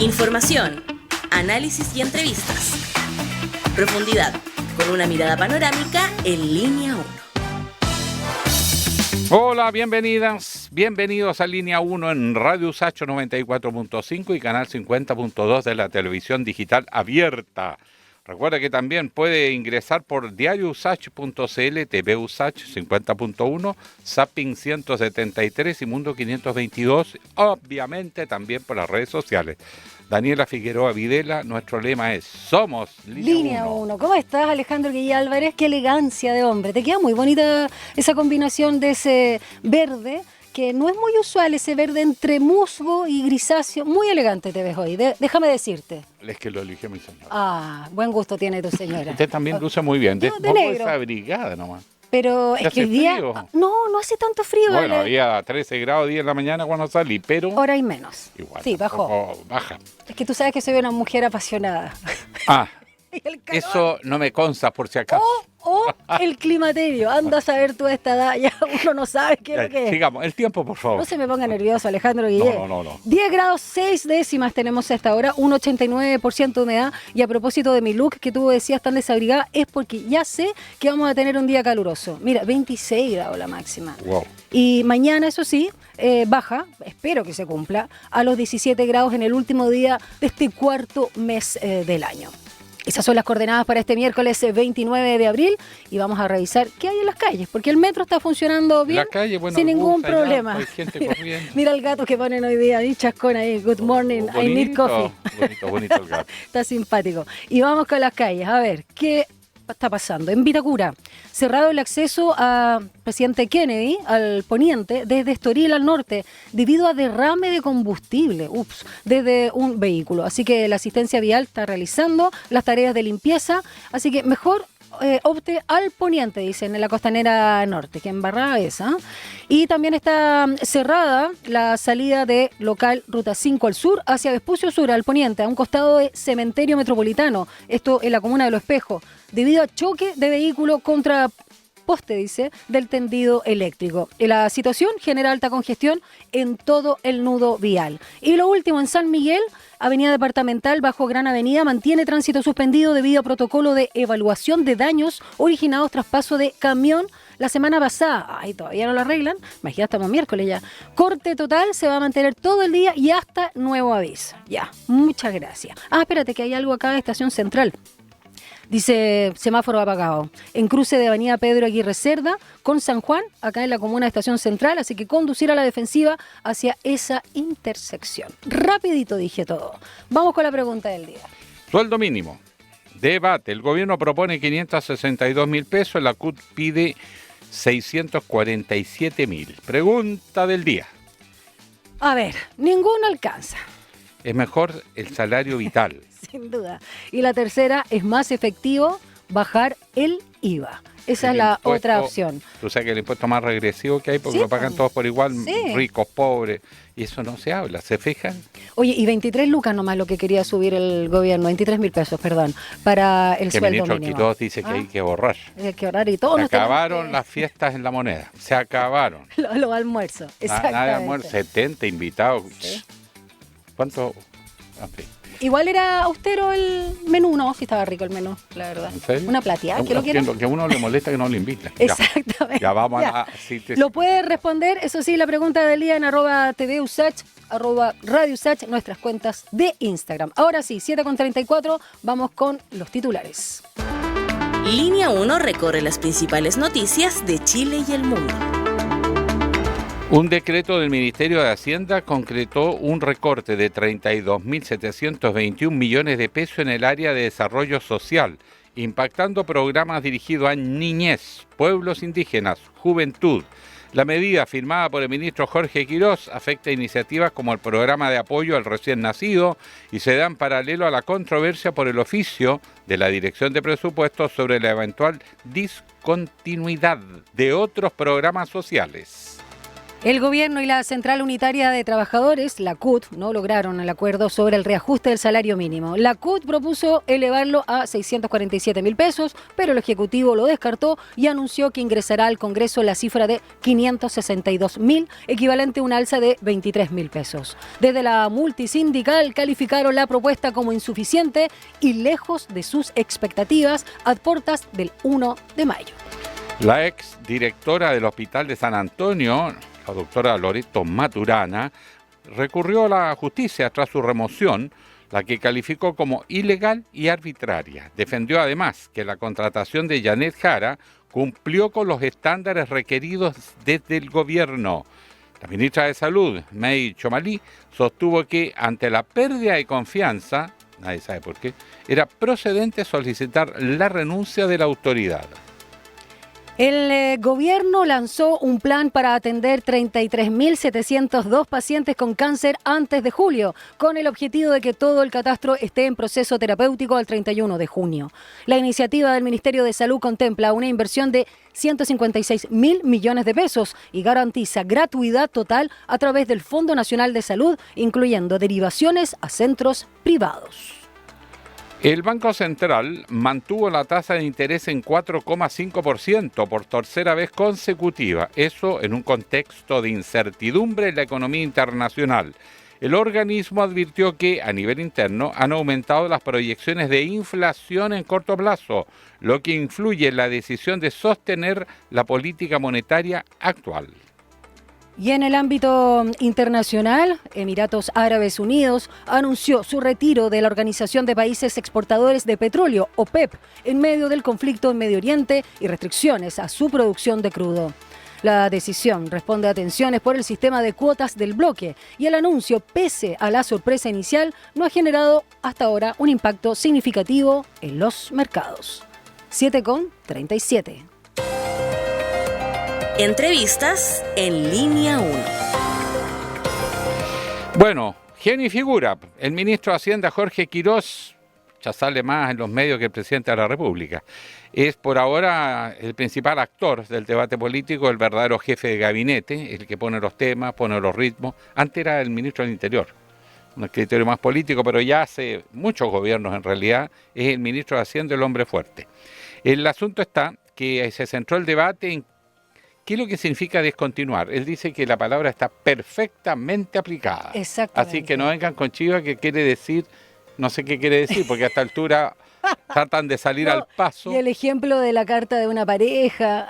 Información, análisis y entrevistas. Profundidad, con una mirada panorámica en Línea 1. Hola, bienvenidos a Línea 1 en Radio USACH 94.5 y Canal 50.2 de la televisión digital abierta. Recuerda que también puede ingresar por diariousach.cl, TV USACH 50.1, Zapping 173 y Mundo 522, obviamente también por las redes sociales. Daniela Figueroa Videla, nuestro lema es Somos Línea 1. ¿Cómo estás, Alejandro Guillén Álvarez? Qué elegancia de hombre. Te queda muy bonita esa combinación de ese verde, que no es muy usual, ese verde entre musgo y grisáceo. Muy elegante te ves hoy, déjame decirte. Es que lo eligió mi señora. Ah, buen gusto tiene tu señora. Usted también luce muy bien. Yo de negro. Abrigada nomás. Pero es que hoy día... No hace tanto frío. Bueno, había 13 grados 10 de la mañana cuando salí, pero... Hora y menos. Igual. Sí, bajó. Baja. Es que tú sabes que soy una mujer apasionada. Ah, eso no me consta por si acaso. O el climaterio. Anda a saber tú a esta edad, ya uno no sabe qué es lo que es. Sigamos, el tiempo, por favor. No se me ponga nervioso, Alejandro Guillén. No. 10 grados 6 décimas tenemos a esta hora, un 89% de humedad. Y a propósito de mi look que tú decías tan desabrigada, es porque ya sé que vamos a tener un día caluroso. Mira, 26 grados la máxima. Wow. Y mañana, eso sí, baja, espero que se cumpla, a los 17 grados en el último día de este cuarto mes del año. Esas son las coordenadas para este miércoles 29 de abril y vamos a revisar qué hay en las calles, porque el metro está funcionando bien, la calle, bueno, sin ningún problema. Hay gente corriendo. Mira el gato que ponen hoy día, ahí chascón ahí, good morning, bonito, I need coffee. Bonito el gato. Está simpático. Y vamos con las calles, a ver, ¿qué está pasando? En Vitacura, cerrado el acceso a Presidente Kennedy, al poniente, desde Estoril al norte, debido a derrame de combustible, desde un vehículo. Así que la asistencia vial está realizando las tareas de limpieza, así que mejor opte al poniente, dicen, en la costanera norte, que embarrada es, ¿eh? Y también está cerrada la salida de local Ruta 5 al sur, hacia Vespucio Sur, al poniente, a un costado de Cementerio Metropolitano, esto en la comuna de Los Espejos, debido a choque de vehículo contra poste, dice, del tendido eléctrico. Y la situación genera alta congestión en todo el nudo vial. Y lo último, en San Miguel, Avenida Departamental bajo Gran Avenida mantiene tránsito suspendido debido a protocolo de evaluación de daños originados tras paso de camión la semana pasada. Ay, todavía no lo arreglan. Imagínate, estamos miércoles ya. Corte total se va a mantener todo el día y hasta nuevo aviso. Ya, muchas gracias. Ah, espérate que hay algo acá de Estación Central. Dice semáforo apagado en cruce de Avenida Pedro Aguirre Cerda con San Juan, acá en la comuna de Estación Central, así que conducir a la defensiva hacia esa intersección. Rapidito dije todo. Vamos con la pregunta del día. Sueldo mínimo. Debate. El gobierno propone 562.000 pesos, la CUT pide 647.000. Pregunta del día. A ver, ninguno alcanza. Es mejor el salario vital. Sin duda. Y la tercera, es más efectivo bajar el IVA. Esa es la otra opción. Tú sabes que el impuesto más regresivo que hay, porque sí, lo pagan todos por igual, sí. Ricos, pobres, y eso no se habla, ¿se fijan? Oye, y 23 lucas nomás lo que quería subir el gobierno, 23.000 pesos, perdón, para el sueldo mínimo. El ministro Quiroz dice que hay que ahorrar. Hay que ahorrar y todo. Se acabaron las fiestas en La Moneda, se acabaron. Los almuerzos, exactamente. Nada de almuerzo, 70 invitados. Sí. ¿Cuánto? En fin. Igual era austero el menú, no, sí estaba rico el menú, la verdad. ¿En serio? Una plateada, que a uno le molesta que no lo inviten. Exactamente. Ya vamos ya. a... Lo puede responder, eso sí, la pregunta del día en @TVUSACH, @RadioUSACH, nuestras cuentas de Instagram. Ahora sí, 7:34, vamos con los titulares. Línea 1 recorre las principales noticias de Chile y el mundo. Un decreto del Ministerio de Hacienda concretó un recorte de 32.721 millones de pesos en el área de desarrollo social, impactando programas dirigidos a niñez, pueblos indígenas, juventud. La medida firmada por el ministro Jorge Quiroz afecta iniciativas como el programa de apoyo al recién nacido y se da en paralelo a la controversia por el oficio de la Dirección de Presupuestos sobre la eventual discontinuidad de otros programas sociales. El gobierno y la Central Unitaria de Trabajadores, la CUT, no lograron el acuerdo sobre el reajuste del salario mínimo. La CUT propuso elevarlo a 647.000 pesos, pero el Ejecutivo lo descartó y anunció que ingresará al Congreso la cifra de 562.000, equivalente a un alza de 23.000 pesos. Desde la multisindical calificaron la propuesta como insuficiente y lejos de sus expectativas a puertas del 1 de mayo. La ex directora del Hospital de San Antonio, la doctora Loreto Maturana, recurrió a la justicia tras su remoción, la que calificó como ilegal y arbitraria. Defendió además que la contratación de Janet Jara cumplió con los estándares requeridos desde el gobierno. La ministra de Salud, May Chomalí, sostuvo que ante la pérdida de confianza, nadie sabe por qué, era procedente solicitar la renuncia de la autoridad. El gobierno lanzó un plan para atender 33.702 pacientes con cáncer antes de julio, con el objetivo de que todo el catastro esté en proceso terapéutico al 31 de junio. La iniciativa del Ministerio de Salud contempla una inversión de 156.000 millones de pesos y garantiza gratuidad total a través del Fondo Nacional de Salud, incluyendo derivaciones a centros privados. El Banco Central mantuvo la tasa de interés en 4,5% por tercera vez consecutiva, eso en un contexto de incertidumbre en la economía internacional. El organismo advirtió que, a nivel interno, han aumentado las proyecciones de inflación en corto plazo, lo que influye en la decisión de sostener la política monetaria actual. Y en el ámbito internacional, Emiratos Árabes Unidos anunció su retiro de la Organización de Países Exportadores de Petróleo, OPEP, en medio del conflicto en Medio Oriente y restricciones a su producción de crudo. La decisión responde a tensiones por el sistema de cuotas del bloque y el anuncio, pese a la sorpresa inicial, no ha generado hasta ahora un impacto significativo en los mercados. 7:37. Entrevistas en Línea 1. Bueno, genio y figura. El ministro de Hacienda, Jorge Quirós, ya sale más en los medios que el presidente de la República. Es por ahora el principal actor del debate político, el verdadero jefe de gabinete, el que pone los temas, pone los ritmos. Antes era el ministro del Interior, un criterio más político, pero ya hace muchos gobiernos en realidad, es el ministro de Hacienda el hombre fuerte. El asunto está que se centró el debate en ¿qué es lo que significa descontinuar? Él dice que la palabra está perfectamente aplicada. Exactamente. Así que no vengan con chiva que quiere decir, no sé qué quiere decir, porque a esta altura tratan de salir al paso. Y el ejemplo de la carta de una pareja.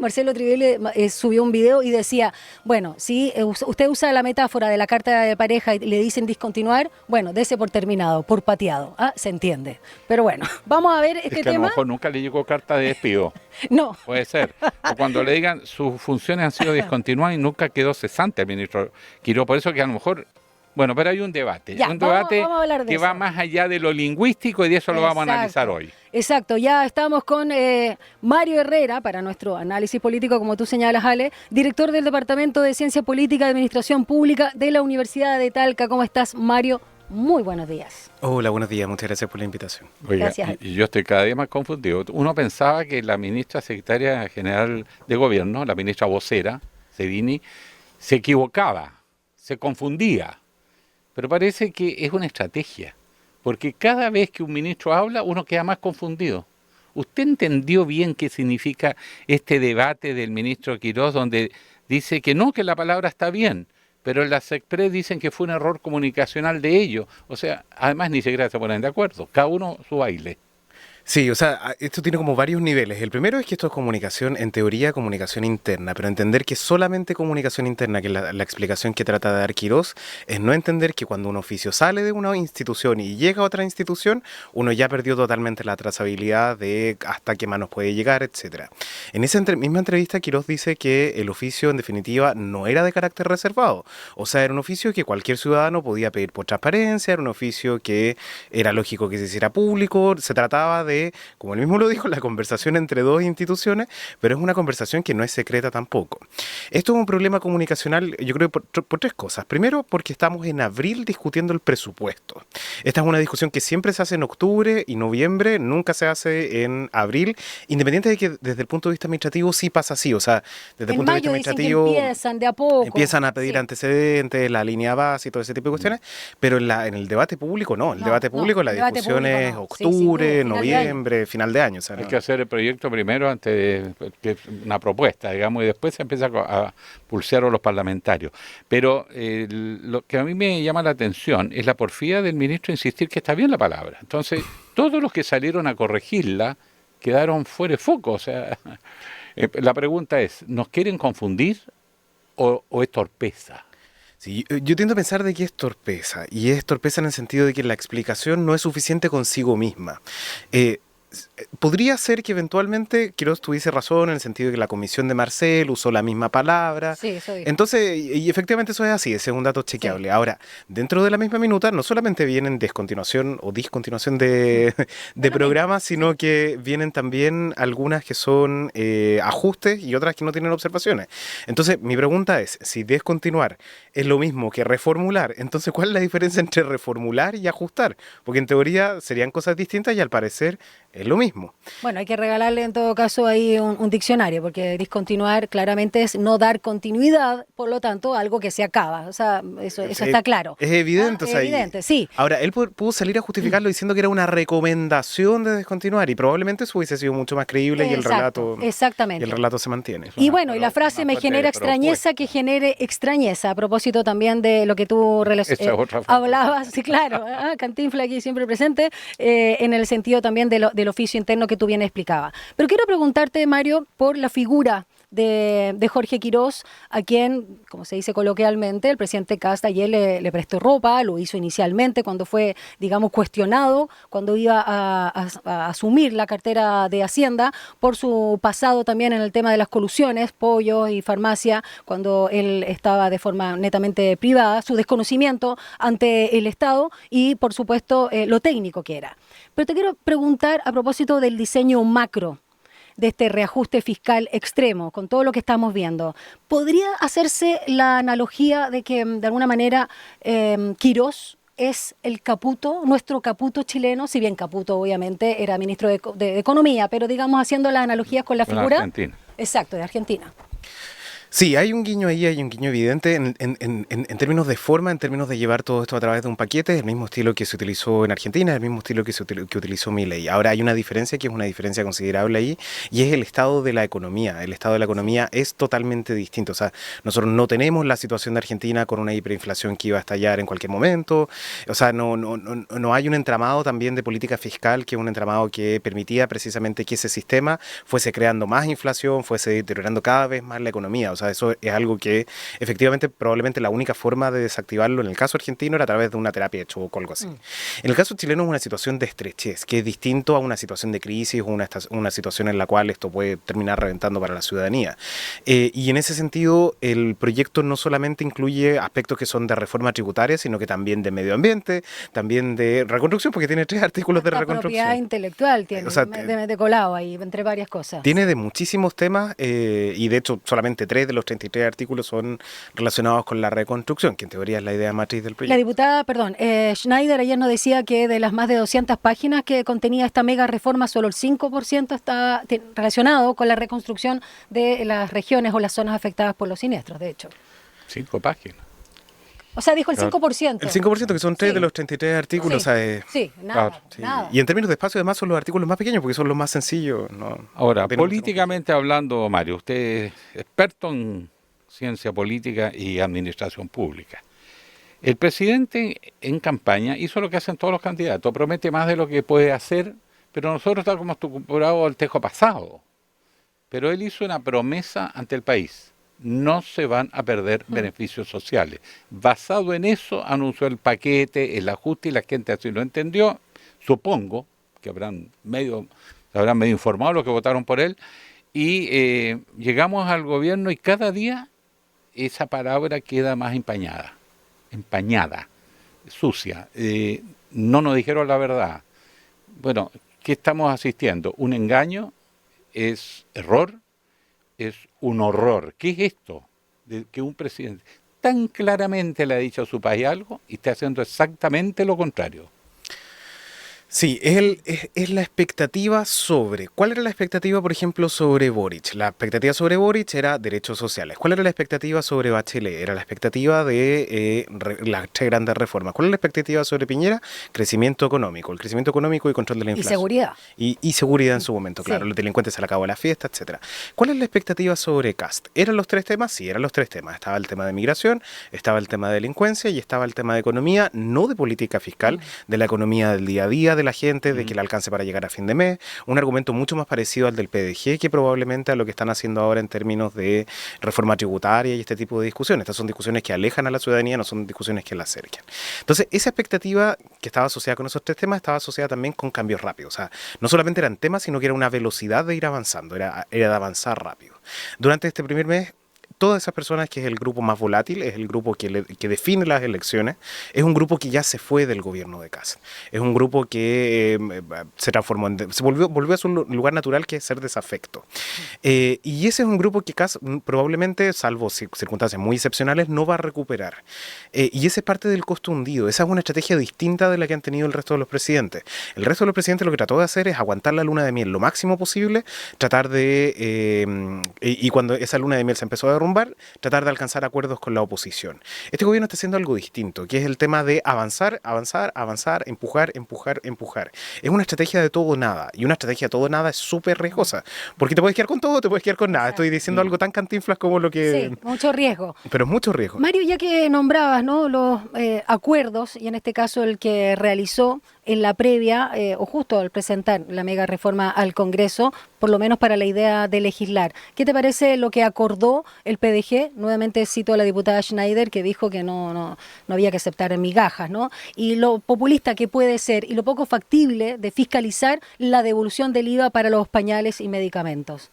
Marcelo Trivelli subió un video y decía, bueno, si usted usa la metáfora de la carta de pareja y le dicen discontinuar, bueno, dese por terminado, por pateado. Se entiende. Pero bueno, vamos a ver este es que tema. A lo mejor nunca le llegó carta de despido. No. Puede ser. O cuando le digan sus funciones han sido descontinuadas y nunca quedó cesante el ministro Quirós. Por eso que a lo mejor... Bueno, pero hay un debate. Ya, debate vamos a hablar de que eso. va más allá de lo lingüístico y de eso lo vamos a analizar hoy. Exacto, ya estamos con Mario Herrera, para nuestro análisis político, como tú señalas, Ale, director del Departamento de Ciencia Política y Administración Pública de la Universidad de Talca. ¿Cómo estás, Mario? Muy buenos días. Hola, buenos días. Muchas gracias por la invitación. Oiga, Gracias. y yo estoy cada día más confundido. Uno pensaba que la ministra secretaria general de Gobierno, la ministra vocera, Cedini, se equivocaba, se confundía. Pero parece que es una estrategia, porque cada vez que un ministro habla, uno queda más confundido. ¿Usted entendió bien qué significa este debate del ministro Quirós, donde dice que no, que la palabra está bien, pero en la SECPRES dicen que fue un error comunicacional de ellos? O sea, además ni siquiera se ponen de acuerdo, cada uno su baile. Sí, o sea, esto tiene como varios niveles. El primero es que esto es comunicación, en teoría, comunicación interna, pero entender que solamente comunicación interna, que es la explicación que trata de dar Quirós, es no entender que cuando un oficio sale de una institución y llega a otra institución, uno ya perdió totalmente la trazabilidad de hasta qué manos puede llegar, etcétera. En esa misma entrevista, Quirós dice que el oficio, en definitiva, no era de carácter reservado. O sea, era un oficio que cualquier ciudadano podía pedir por transparencia, era un oficio que era lógico que se hiciera público, se trataba de de, como él mismo lo dijo, la conversación entre dos instituciones, pero es una conversación que no es secreta tampoco. Esto es un problema comunicacional, yo creo, por tres cosas. Primero, porque estamos en abril discutiendo el presupuesto. Esta es una discusión que siempre se hace en octubre y noviembre, nunca se hace en abril, independiente de que desde el punto de vista administrativo sí pasa así. O sea, desde el punto de vista administrativo empiezan de a poco. empiezan a pedir antecedentes, la línea base y todo ese tipo de cuestiones, pero en el debate público no. El debate público, la discusión es octubre, noviembre, final de año. O sea, hay que hacer el proyecto primero antes de que una propuesta, digamos, y después se empieza a pulsear a los parlamentarios. Pero lo que a mí me llama la atención es la porfía del ministro insistir que está bien la palabra. Entonces, todos los que salieron a corregirla quedaron fuera de foco. O sea, la pregunta es, ¿nos quieren confundir o es torpeza? Sí, yo tiendo a pensar de que es torpeza, y es torpeza en el sentido de que la explicación no es suficiente consigo misma. Podría ser que eventualmente Quirós tuviese razón en el sentido de que la comisión de Marcel usó la misma palabra. Sí, eso dijo. Entonces, y efectivamente eso es así, ese es un dato chequeable. Sí. Ahora, dentro de la misma minuta no solamente vienen descontinuación o discontinuación de programas, sino que vienen también algunas que son ajustes y otras que no tienen observaciones. Entonces, mi pregunta es, si descontinuar es lo mismo que reformular, entonces ¿cuál es la diferencia entre reformular y ajustar? Porque en teoría serían cosas distintas y al parecer es lo mismo. Bueno, hay que regalarle en todo caso ahí un diccionario, porque discontinuar claramente es no dar continuidad, por lo tanto, algo que se acaba. O sea, eso está claro. Es evidente. Es evidente, sí. Ahora, él pudo salir a justificarlo diciendo que era una recomendación de descontinuar, y probablemente eso hubiese sido mucho más creíble. Exacto, exactamente. Y el relato se mantiene. Y bueno, y la frase me genera extrañeza que genere extrañeza, a propósito también de lo que tú hablabas, sí, claro, Cantinflas aquí siempre presente, en el sentido también del oficio interno que tú bien explicabas. Pero quiero preguntarte, Mario, por la figura de Jorge Quirós, a quien, como se dice coloquialmente, el presidente Kast ayer le prestó ropa, lo hizo inicialmente cuando fue, digamos, cuestionado, cuando iba a asumir la cartera de Hacienda, por su pasado también en el tema de las colusiones, pollos y farmacia, cuando él estaba de forma netamente privada, su desconocimiento ante el Estado y, por supuesto, lo técnico que era. Pero te quiero preguntar a propósito del diseño macro de este reajuste fiscal extremo, con todo lo que estamos viendo. ¿Podría hacerse la analogía de que, de alguna manera, Quirós es el Caputo, nuestro Caputo chileno, si bien Caputo obviamente era ministro de Economía, pero digamos haciendo las analogías con la figura... Argentina. Exacto, de Argentina. Sí, hay un guiño ahí, hay un guiño evidente en términos de forma, en términos de llevar todo esto a través de un paquete, el mismo estilo que se utilizó en Argentina, el mismo estilo que utilizó Milei. Ahora hay una diferencia que es una diferencia considerable ahí, y es el estado de la economía. El estado de la economía es totalmente distinto. O sea, nosotros no tenemos la situación de Argentina con una hiperinflación que iba a estallar en cualquier momento. O sea, no hay un entramado también de política fiscal, que es un entramado que permitía precisamente que ese sistema fuese creando más inflación, fuese deteriorando cada vez más la economía. O sea, eso es algo que efectivamente probablemente la única forma de desactivarlo en el caso argentino era a través de una terapia de shock o algo así. En el caso chileno es una situación de estrechez, que es distinto a una situación de crisis o una situación en la cual esto puede terminar reventando para la ciudadanía. Y en ese sentido, el proyecto no solamente incluye aspectos que son de reforma tributaria, sino que también de medio ambiente, también de reconstrucción, porque tiene 3 artículos de reconstrucción. La propiedad intelectual tiene, o sea, de colado ahí, entre varias cosas. Tiene de muchísimos temas, y de hecho solamente 3 de los 33 artículos son relacionados con la reconstrucción, que en teoría es la idea matriz del proyecto. La diputada, Schneider ayer nos decía que de las más de 200 páginas que contenía esta mega reforma, solo el 5% está relacionado con la reconstrucción de las regiones o las zonas afectadas por los siniestros, de hecho. 5 páginas. O sea, dijo el 5%. El 5%, que son 3 de los 33 artículos. Sí, o sea, nada, sí. nada. Y en términos de espacio, además, son los artículos más pequeños, porque son los más sencillos. ¿No? Ahora, políticamente hablando, Mario, usted es experto en ciencia política y administración pública. El presidente en campaña hizo lo que hacen todos los candidatos, promete más de lo que puede hacer, pero nosotros estamos acostumbrados al tejo pasado. Pero él hizo una promesa ante el país: no se van a perder beneficios sociales. Basado en eso, anunció el paquete, el ajuste, y la gente así lo entendió. Supongo que habrán medio informado los que votaron por él, y llegamos al gobierno y cada día esa palabra queda más empañada, sucia. No nos dijeron la verdad. Bueno, ¿qué estamos asistiendo? Un engaño, es error, es un horror. ¿Qué es esto? De que un presidente tan claramente le ha dicho a su país algo y está haciendo exactamente lo contrario. Sí, es la expectativa sobre... ¿Cuál era la expectativa, por ejemplo, sobre Boric? La expectativa sobre Boric era derechos sociales. ¿Cuál era la expectativa sobre Bachelet? Era la expectativa de las tres grandes reformas. ¿Cuál es la expectativa sobre Piñera? Crecimiento económico. El crecimiento económico y control de la inflación. Y seguridad. Y seguridad en su momento, claro. Sí. Los delincuentes se le acabó la fiesta, etcétera. ¿Cuál es la expectativa sobre Kast? ¿Eran los tres temas? Sí, eran los tres temas. Estaba el tema de migración, estaba el tema de delincuencia y estaba el tema de economía, no de política fiscal, de la economía del día a día, de la gente, de que le alcance para llegar a fin de mes. Un argumento mucho más parecido al del PDG que probablemente a lo que están haciendo ahora en términos de reforma tributaria y este tipo de discusiones. Estas son discusiones que alejan a la ciudadanía, no son discusiones que la acerquen. Entonces, esa expectativa que estaba asociada con esos tres temas estaba asociada también con cambios rápidos. O sea, no solamente eran temas, sino que era una velocidad de ir avanzando, era de avanzar rápido. Durante este primer mes, todas esas personas, que es el grupo más volátil, es el grupo que define las elecciones, es un grupo que ya se fue del gobierno de Kast. Es un grupo que se transformó volvió a su lugar natural, que es ser desafecto. Y ese es un grupo que Kast probablemente, salvo circunstancias muy excepcionales, no va a recuperar. Y ese es parte del costo hundido. Esa es una estrategia distinta de la que han tenido el resto de los presidentes. El resto de los presidentes lo que trató de hacer es aguantar la luna de miel lo máximo posible, tratar de... y cuando esa luna de miel se empezó a derrumbar, tratar de alcanzar acuerdos con la oposición. Este gobierno está haciendo algo distinto, que es el tema de avanzar, empujar. Es una estrategia de todo o nada, y una estrategia de todo o nada es súper riesgosa, porque te puedes quedar con todo, te puedes quedar con nada. Estoy diciendo algo tan cantinflas como lo que... Sí, mucho riesgo. Pero es mucho riesgo. Mario, ya que nombrabas, ¿no?, los acuerdos, y en este caso el que realizó en la previa, o justo al presentar la mega reforma al Congreso, por lo menos para la idea de legislar. ¿Qué te parece lo que acordó el PDG? Nuevamente cito a la diputada Schneider, que dijo que no había que aceptar migajas, ¿no? Y lo populista que puede ser y lo poco factible de fiscalizar la devolución del IVA para los pañales y medicamentos.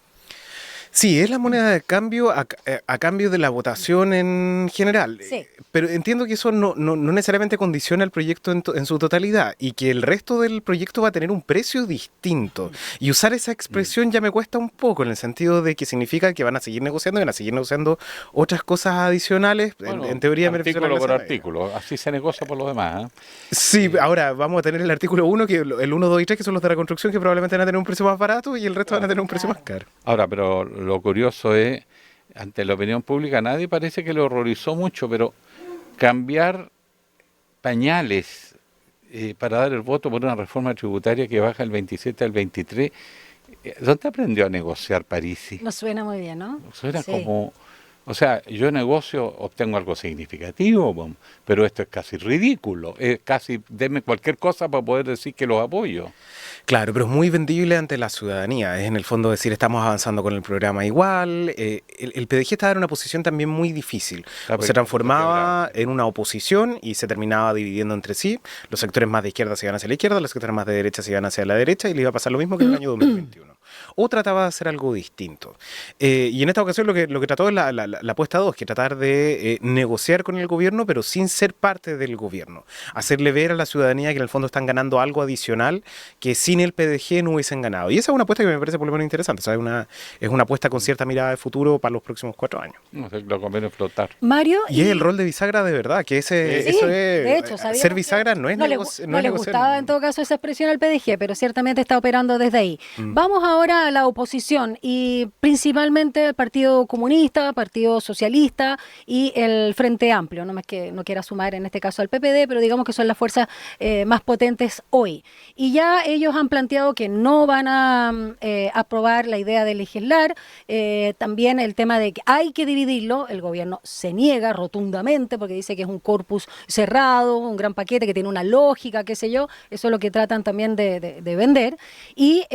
Sí, es la moneda de cambio a cambio de la votación en general. Sí. Pero entiendo que eso no necesariamente condiciona el proyecto en su totalidad, y que el resto del proyecto va a tener un precio distinto. Y usar esa expresión ya me cuesta un poco, en el sentido de que significa que van a seguir negociando y van a seguir negociando otras cosas adicionales. Bueno, en teoría, artículo por artículo, así se negocia por los demás, ¿eh? Sí, ahora vamos a tener el artículo 1, que el 1, 2 y 3, que son los de la construcción, que probablemente van a tener un precio más barato, y el resto van a tener un precio más caro. Ahora, pero lo curioso es, ante la opinión pública, nadie parece que le horrorizó mucho, pero cambiar pañales para dar el voto por una reforma tributaria que baja el 27 al 23, ¿dónde aprendió a negociar Parisi? Nos suena muy bien, ¿no? Suena Sí. como... O sea, yo negocio, obtengo algo significativo, pero esto es casi ridículo. Es casi, deme cualquier cosa para poder decir que los apoyo. Claro, pero es muy vendible ante la ciudadanía. Es en el fondo decir, estamos avanzando con el programa igual. El PDG estaba en una posición también muy difícil. Se transformaba en una oposición y se terminaba dividiendo entre sí. Los sectores más de izquierda se iban hacia la izquierda, los sectores más de derecha se iban hacia la derecha, y le iba a pasar lo mismo que en el año 2021. O trataba de hacer algo distinto. Y en esta ocasión lo que trató es la apuesta 2, que tratar de negociar con el gobierno, pero sin ser parte del gobierno. Hacerle ver a la ciudadanía que en el fondo están ganando algo adicional que sin el PDG no hubiesen ganado. Y esa es una apuesta que me parece por lo menos interesante. O sea, es una apuesta con cierta mirada de futuro para los próximos 4 años. No sé, lo conviene flotar. Mario, Y es el rol de bisagra de verdad, que eso es... de hecho, sabíamos ser bisagra no es no negociar. le gustaba en todo caso esa expresión al PDG, pero ciertamente está operando desde ahí. Vamos ahora a la oposición, y principalmente el Partido Comunista, Partido Socialista y el Frente Amplio. No es que no quiera sumar en este caso al PPD, pero digamos que son las fuerzas más potentes hoy. Y ya ellos han planteado que no van a aprobar la idea de legislar. También el tema de que hay que dividirlo, el gobierno se niega rotundamente porque dice que es un corpus cerrado, un gran paquete que tiene una lógica, qué sé yo. Eso es lo que tratan también de vender. Y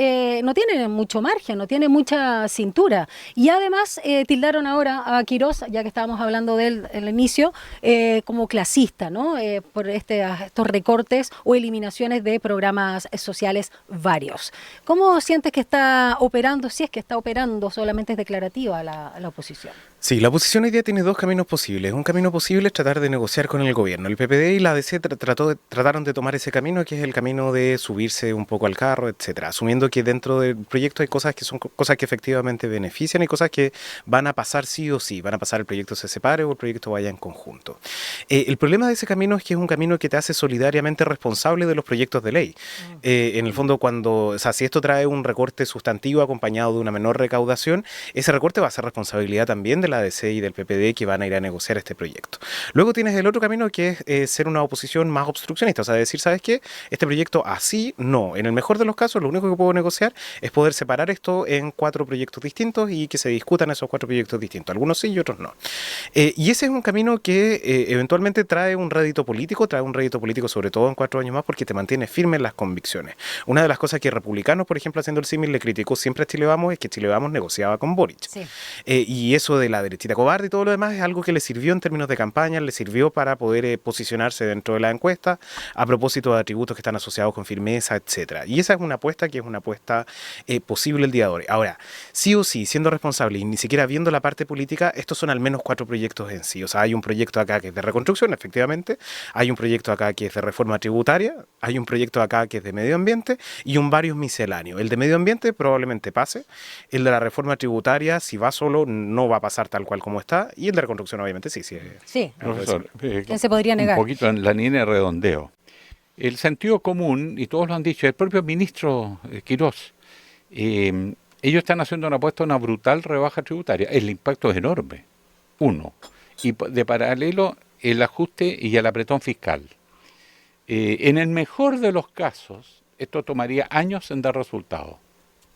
no tiene mucho margen, no tiene mucha cintura. Y además tildaron ahora a Quirós, ya que estábamos hablando de él en el inicio, como clasista, ¿no? Por estos recortes o eliminaciones de programas sociales varios. ¿Cómo sientes que está operando, si es que está operando, solamente es declarativa la oposición? Sí, la oposición hoy día tiene dos caminos posibles. Un camino posible es tratar de negociar con el gobierno. El PPD y la ADC trataron de tomar ese camino, que es el camino de subirse un poco al carro, etcétera, asumiendo que dentro del proyecto hay cosas que son cosas que efectivamente benefician y cosas que van a pasar sí o sí. Van a pasar, el proyecto se separe o el proyecto vaya en conjunto. El problema de ese camino es que es un camino que te hace solidariamente responsable de los proyectos de ley. En el fondo, o sea, si esto trae un recorte sustantivo acompañado de una menor recaudación, ese recorte va a ser responsabilidad también de la ADC y del PPD, que van a ir a negociar este proyecto. Luego tienes el otro camino, que es ser una oposición más obstruccionista, o sea, decir, ¿sabes qué? Este proyecto así, no. En el mejor de los casos, lo único que puedo negociar es poder separar esto en 4 proyectos distintos y que se discutan esos 4 proyectos distintos. Algunos sí y otros no. Y ese es un camino que eventualmente trae un rédito político sobre todo en 4 años más, porque te mantiene firme en las convicciones. Una de las cosas que republicanos, por ejemplo, haciendo el símil, le criticó siempre a Chile Vamos, es que Chile Vamos negociaba con Boric. Sí. Y eso de la derechita cobarde y todo lo demás es algo que le sirvió en términos de campaña, le sirvió para poder posicionarse dentro de la encuesta a propósito de atributos que están asociados con firmeza, etcétera. Y esa es una apuesta que es una apuesta posible el día de hoy. Ahora, sí o sí, siendo responsable y ni siquiera viendo la parte política, estos son al menos 4 proyectos en sí. O sea, hay un proyecto acá que es de reconstrucción, efectivamente, hay un proyecto acá que es de reforma tributaria, hay un proyecto acá que es de medio ambiente y varios misceláneos. El de medio ambiente probablemente pase, el de la reforma tributaria, si va solo, no va a pasar tal cual como está, y el de reconstrucción obviamente sí. Sí, profesor, ¿quién se podría negar? Un poquito en la línea de redondeo. El sentido común, y todos lo han dicho, el propio ministro Quirós, ellos están haciendo una apuesta a una brutal rebaja tributaria. El impacto es enorme, uno. Y de paralelo, el ajuste y el apretón fiscal. En el mejor de los casos, esto tomaría años en dar resultados.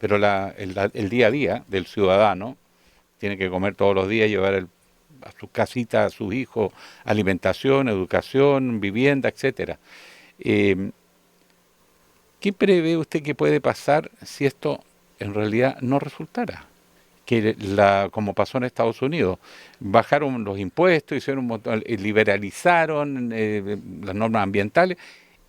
Pero el día a día del ciudadano tiene que comer todos los días, llevar a su casita, a sus hijos, alimentación, educación, vivienda, etcétera. ¿Qué prevé usted que puede pasar si esto en realidad no resultara? Que como pasó en Estados Unidos, bajaron los impuestos, liberalizaron las normas ambientales.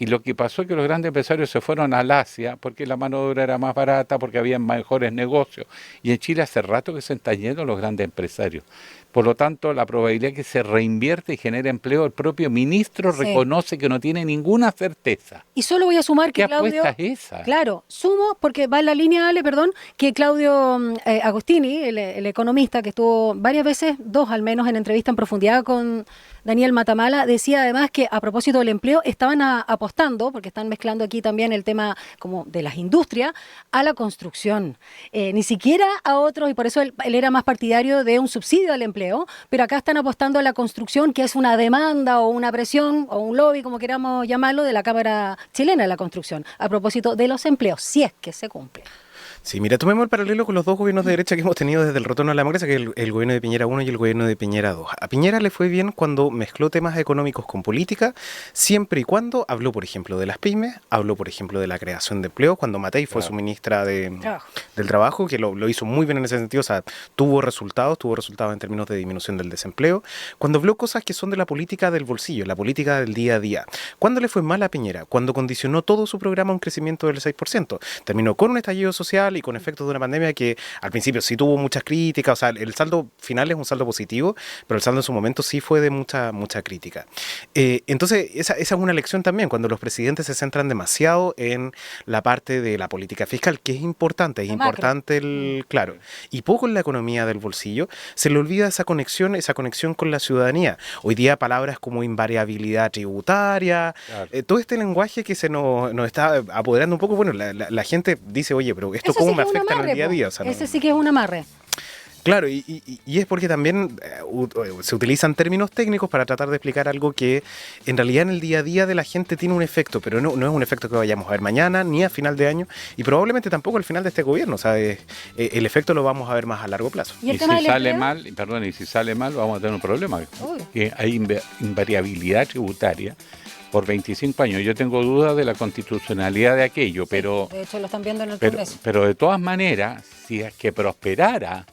Y lo que pasó es que los grandes empresarios se fueron al Asia porque la mano de obra era más barata, porque había mejores negocios. Y en Chile hace rato que se están yendo los grandes empresarios. Por lo tanto, la probabilidad que se reinvierte y genere empleo, el propio ministro reconoce que no tiene ninguna certeza. Y solo voy a sumar que ¿Qué Claudio... apuesta es esa? Claro, sumo, porque va en la línea, Ale, perdón, que Claudio Agostini, el economista, que estuvo varias veces, 2 al menos, en entrevista en profundidad con Daniel Matamala, decía además que a propósito del empleo estaban apostando, porque están mezclando aquí también el tema como de las industrias, a la construcción. Ni siquiera a otros, y por eso él era más partidario de un subsidio al empleo, pero acá están apostando a la construcción, que es una demanda o una presión o un lobby, como queramos llamarlo, de la Cámara Chilena de la Construcción, a propósito de los empleos, si es que se cumple. Sí, mira, tomemos el paralelo con los 2 gobiernos de derecha que hemos tenido desde el retorno a la democracia, que es el gobierno de Piñera 1 y el gobierno de Piñera 2. A Piñera le fue bien cuando mezcló temas económicos con política, siempre y cuando habló, por ejemplo, de las pymes, habló, por ejemplo, de la creación de empleo, cuando Matei fue su ministra del Trabajo, que lo hizo muy bien en ese sentido, o sea, tuvo resultados en términos de disminución del desempleo, cuando habló cosas que son de la política del bolsillo, la política del día a día. ¿Cuándo le fue mal a Piñera? Cuando condicionó todo su programa a un crecimiento del 6%. Terminó con un estallido social y con efectos de una pandemia que al principio sí tuvo muchas críticas, o sea, el saldo final es un saldo positivo, pero el saldo en su momento sí fue de mucha crítica. Entonces, esa es una lección también, cuando los presidentes se centran demasiado en la parte de la política fiscal, que es importante, claro, y poco en la economía del bolsillo, se le olvida esa conexión con la ciudadanía. Hoy día palabras como invariabilidad tributaria, todo este lenguaje que se nos está apoderando un poco, bueno, la gente dice, oye, pero esto cómo me afecta en el día a día. O sea, ese sí que es un amarre. Claro, y es porque también se utilizan términos técnicos para tratar de explicar algo que en realidad en el día a día de la gente tiene un efecto, pero no es un efecto que vayamos a ver mañana, ni a final de año, y probablemente tampoco al final de este gobierno. O sea, el efecto lo vamos a ver más a largo plazo. Y si sale mal, vamos a tener un problema. Que hay invariabilidad tributaria por 25 años. Yo tengo dudas de la constitucionalidad de aquello, pero... De hecho, lo están viendo en el Congreso. Pero de todas maneras, si es que prosperara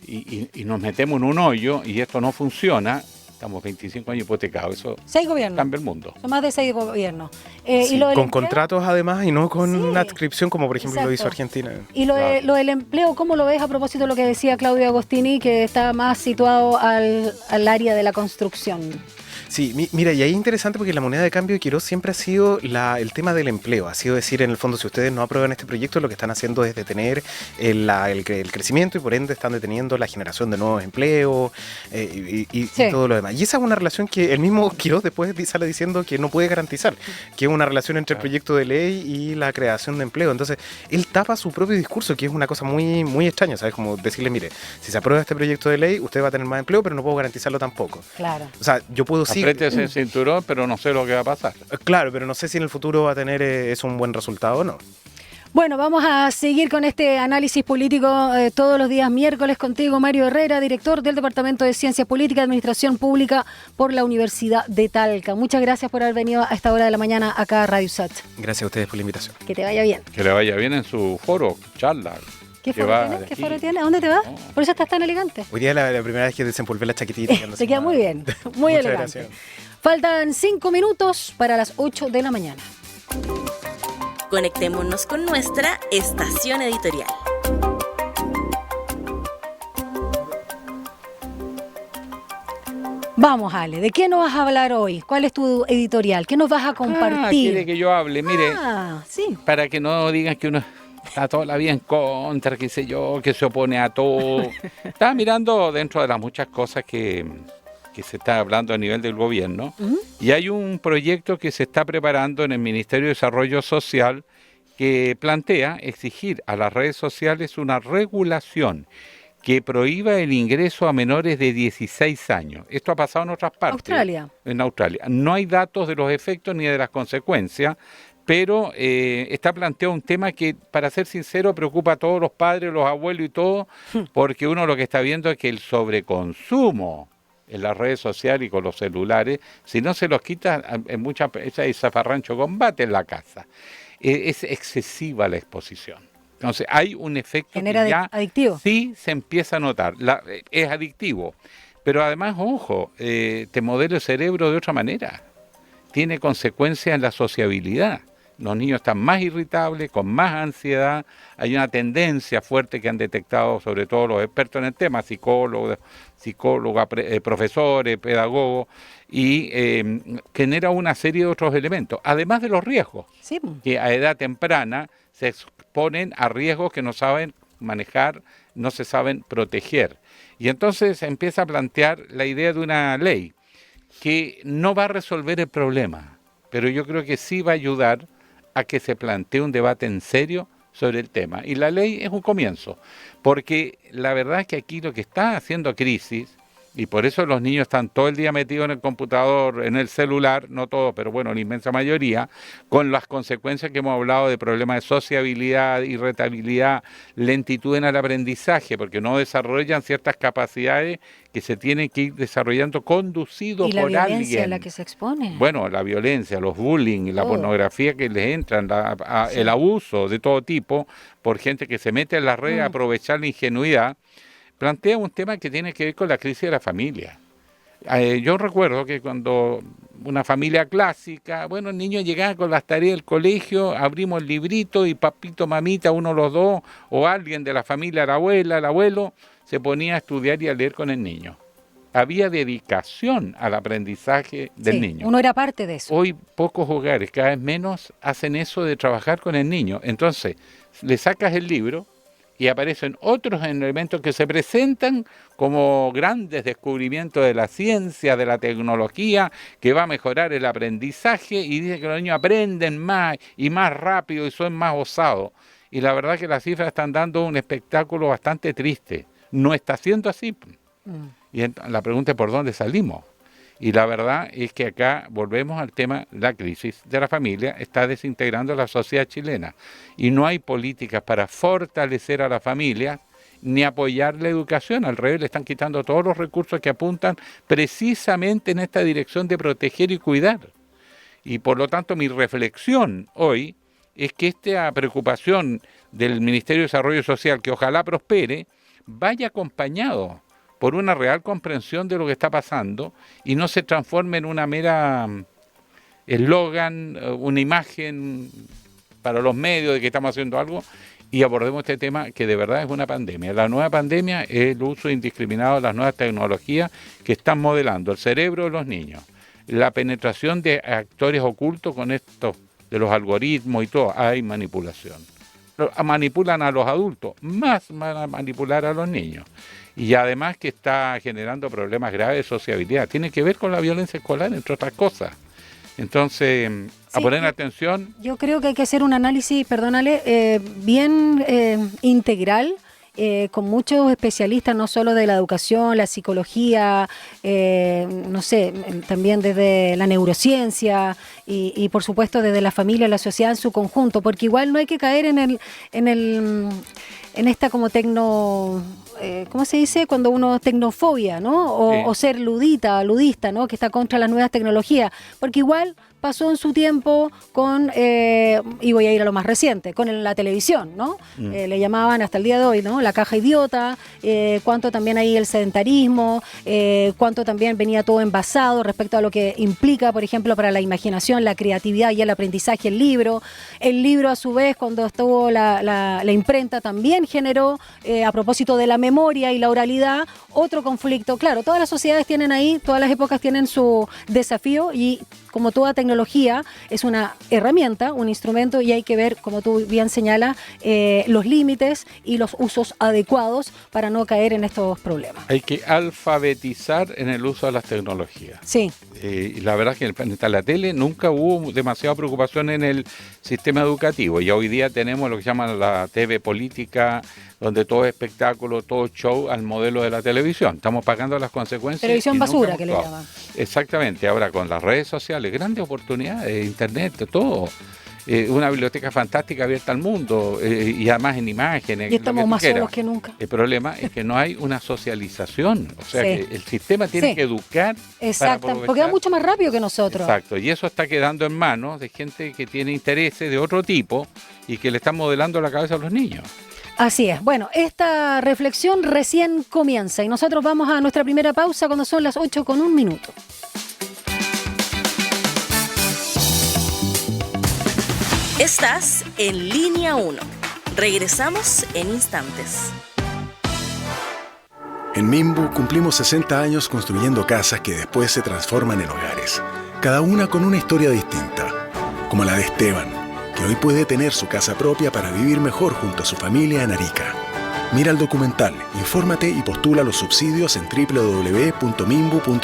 y nos metemos en un hoyo y esto no funciona, estamos 25 años hipotecados, eso 6 gobiernos. cambia el mundo. Son más de 6 gobiernos. Sí, ¿Y lo del con empleo? contratos además y no con Sí, una adscripción como por ejemplo lo hizo exacto. Argentina. Y lo del empleo, ¿cómo lo ves a propósito de lo que decía Claudio Agostini, que está más situado al área de la construcción? Sí, mira, y ahí es interesante porque la moneda de cambio de Quirós siempre ha sido el tema del empleo. Ha sido decir, en el fondo, si ustedes no aprueban este proyecto, lo que están haciendo es detener el crecimiento y por ende están deteniendo la generación de nuevos empleos y Sí. todo lo demás. Y esa es una relación que el mismo Quirós después sale diciendo que no puede garantizar, que es una relación entre el proyecto de ley y la creación de empleo. Entonces, él tapa su propio discurso, que es una cosa muy, muy extraña, ¿sabes? Como decirle, mire, si se aprueba este proyecto de ley, usted va a tener más empleo, pero no puedo garantizarlo tampoco. Claro. O sea, yo puedo sí. Apriétese el cinturón, pero no sé lo que va a pasar. Claro, pero no sé si en el futuro va a tener eso un buen resultado o no. Bueno, vamos a seguir con este análisis político todos los días miércoles contigo, Mario Herrera, director del Departamento de Ciencias Políticas y Administración Pública por la Universidad de Talca. Muchas gracias por haber venido a esta hora de la mañana acá a Radio SAT. Gracias a ustedes por la invitación. Que te vaya bien. Que le vaya bien en su foro, charla. ¿Qué que foro va tienes? de ¿Qué aquí. foro tienes? ¿A dónde te vas? No. Por eso estás tan elegante. Hoy día es la primera vez que desempolvé la chaquetita. Se queda muy bien, muy Muchas elegante. gracias. Faltan 5 minutos para las 8 de la mañana. Conectémonos con nuestra estación editorial. Vamos, Ale, ¿de qué nos vas a hablar hoy? ¿Cuál es tu editorial? ¿Qué nos vas a compartir? Quiere que yo hable, mire, Sí. para que no digan que uno está toda la vida en contra, qué sé yo, que se opone a todo. Estaba mirando dentro de las muchas cosas que se está hablando a nivel del gobierno, y hay un proyecto que se está preparando en el Ministerio de Desarrollo Social que plantea exigir a las redes sociales una regulación que prohíba el ingreso a menores de 16 años. Esto ha pasado en otras partes. Australia. En Australia. No hay datos de los efectos ni de las consecuencias, pero está planteado un tema que, para ser sincero, preocupa a todos los padres, los abuelos y todo, porque uno lo que está viendo es que el sobreconsumo en las redes sociales y con los celulares, si no se los quita, en muchas ese zafarrancho combate en la casa. Es excesiva la exposición. Entonces, hay un efecto Genera que ya adictivo. sí se empieza a notar. Es adictivo, pero además, ojo, te modela el cerebro de otra manera. Tiene consecuencias en la sociabilidad. Los niños están más irritables, con más ansiedad. Hay una tendencia fuerte que han detectado sobre todo los expertos en el tema, psicólogas, profesores, pedagogos, y genera una serie de otros elementos, además de los riesgos, Sí. que a edad temprana se exponen a riesgos que no saben manejar, no se saben proteger. Y entonces se empieza a plantear la idea de una ley que no va a resolver el problema, pero yo creo que sí va a ayudar a que se plantee un debate en serio sobre el tema. Y la ley es un comienzo, porque la verdad es que aquí lo que está haciendo crisis, y por eso los niños están todo el día metidos en el computador, en el celular, no todos, pero bueno, la inmensa mayoría, con las consecuencias que hemos hablado de problemas de sociabilidad, irritabilidad, lentitud en el aprendizaje, porque no desarrollan ciertas capacidades que se tienen que ir desarrollando conducidos Y la por violencia alguien. a la que se expone. Bueno, la violencia, los bullying, la Todo. pornografía que les entran, Sí. el abuso de todo tipo por gente que se mete en las redes a aprovechar la ingenuidad, plantea un tema que tiene que ver con la crisis de la familia. Yo recuerdo que cuando una familia clásica, bueno, el niño llegaba con las tareas del colegio, abrimos el librito y papito, mamita, uno de los dos, o alguien de la familia, la abuela, el abuelo, se ponía a estudiar y a leer con el niño. Había dedicación al aprendizaje del Sí, niño. uno era parte de eso. Hoy pocos hogares, cada vez menos, hacen eso de trabajar con el niño. Entonces, le sacas el libro y aparecen otros elementos que se presentan como grandes descubrimientos de la ciencia, de la tecnología, que va a mejorar el aprendizaje, y dice que los niños aprenden más y más rápido y son más osados. Y la verdad que las cifras están dando un espectáculo bastante triste. No está siendo así. Y la pregunta es por dónde salimos. Y la verdad es que acá volvemos al tema, la crisis de la familia está desintegrando la sociedad chilena. Y no hay políticas para fortalecer a la familia ni apoyar la educación. Al revés, le están quitando todos los recursos que apuntan precisamente en esta dirección de proteger y cuidar. Y por lo tanto, mi reflexión hoy es que esta preocupación del Ministerio de Desarrollo Social, que ojalá prospere, vaya acompañado por una real comprensión de lo que está pasando y no se transforme en una mera eslogan, una imagen para los medios de que estamos haciendo algo, y abordemos este tema que de verdad es una pandemia. La nueva pandemia es el uso indiscriminado de las nuevas tecnologías que están modelando el cerebro de los niños. La penetración de actores ocultos con esto, de los algoritmos y todo, hay manipulación. Manipulan a los adultos, más van a manipular a los niños. Y además que está generando problemas graves de sociabilidad. Tiene que ver con la violencia escolar, entre otras cosas. Entonces, a poner atención. Yo creo que hay que hacer un análisis, perdónale, bien integral, con muchos especialistas, no solo de la educación, la psicología, no sé, también desde la neurociencia y por supuesto desde la familia, la sociedad en su conjunto, porque igual no hay que caer en esta como ¿cómo se dice? Cuando uno tecnofobia, ¿no? O ser ludista, ¿no? Que está contra las nuevas tecnologías, porque igual pasó en su tiempo con, y voy a ir a lo más reciente, con la televisión, ¿no? Le llamaban hasta el día de hoy, ¿no? La caja idiota, cuánto también hay el sedentarismo, cuánto también venía todo envasado respecto a lo que implica, por ejemplo, para la imaginación, la creatividad y el aprendizaje, el libro. El libro, a su vez, cuando estuvo la imprenta, también generó, a propósito de la memoria y la oralidad, otro conflicto. Claro, todas las sociedades tienen ahí, todas las épocas tienen su desafío y como toda tecnología es una herramienta, un instrumento y hay que ver, como tú bien señalas, los límites y los usos adecuados para no caer en estos problemas. Hay que alfabetizar en el uso de las tecnologías. Sí. La verdad es que en la tele nunca hubo demasiada preocupación en el sistema educativo y hoy día tenemos lo que llaman la TV política, donde todo es espectáculo, todo show al modelo de la televisión. Estamos pagando las consecuencias. Televisión basura, que le llaman. Exactamente. Ahora con las redes sociales, grandes oportunidades, internet, todo. Una biblioteca fantástica abierta al mundo y además en imágenes. Y estamos más solos que nunca. El problema es que no hay una socialización. O sea, que el sistema tiene que educar. Exacto, porque va mucho más rápido que nosotros. Exacto, y eso está quedando en manos de gente que tiene intereses de otro tipo y que le están modelando la cabeza a los niños. Así es. Bueno, esta reflexión recién comienza y nosotros vamos a nuestra primera pausa cuando son las 8:01. Estás en Línea 1. Regresamos en instantes. En Mimbu cumplimos 60 años construyendo casas que después se transforman en hogares. Cada una con una historia distinta. Como la de Esteban, que hoy puede tener su casa propia para vivir mejor junto a su familia en Arica. Mira el documental, infórmate y postula los subsidios en www.mimbu.cl.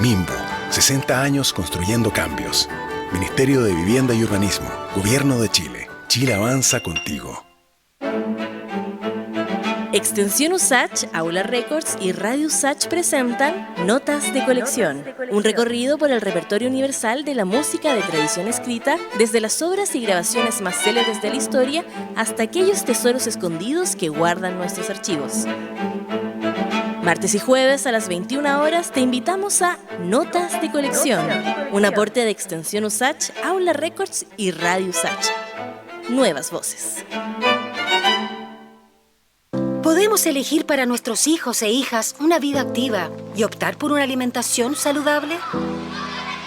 Mimbu, 60 años construyendo cambios. Ministerio de Vivienda y Urbanismo, Gobierno de Chile. Chile avanza contigo. Extensión USACH, Aula Records y Radio USACH presentan Notas de Colección, un recorrido por el repertorio universal de la música de tradición escrita, desde las obras y grabaciones más célebres de la historia hasta aquellos tesoros escondidos que guardan nuestros archivos. Martes y jueves a las 21 horas te invitamos a Notas de Colección, un aporte de Extensión USACH, Aula Records y Radio USACH. Nuevas voces. Podemos elegir para nuestros hijos e hijas una vida activa y optar por una alimentación saludable.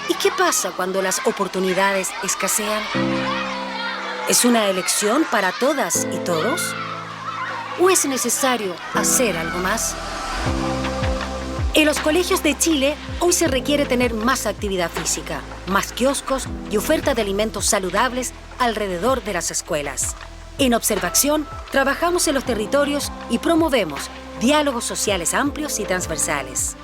¿Y qué pasa cuando las oportunidades escasean? ¿Es una elección para todas y todos? ¿O es necesario hacer algo más? En los colegios de Chile, hoy se requiere tener más actividad física, más kioscos y oferta de alimentos saludables alrededor de las escuelas. En Observación, trabajamos en los territorios y promovemos diálogos sociales amplios y transversales.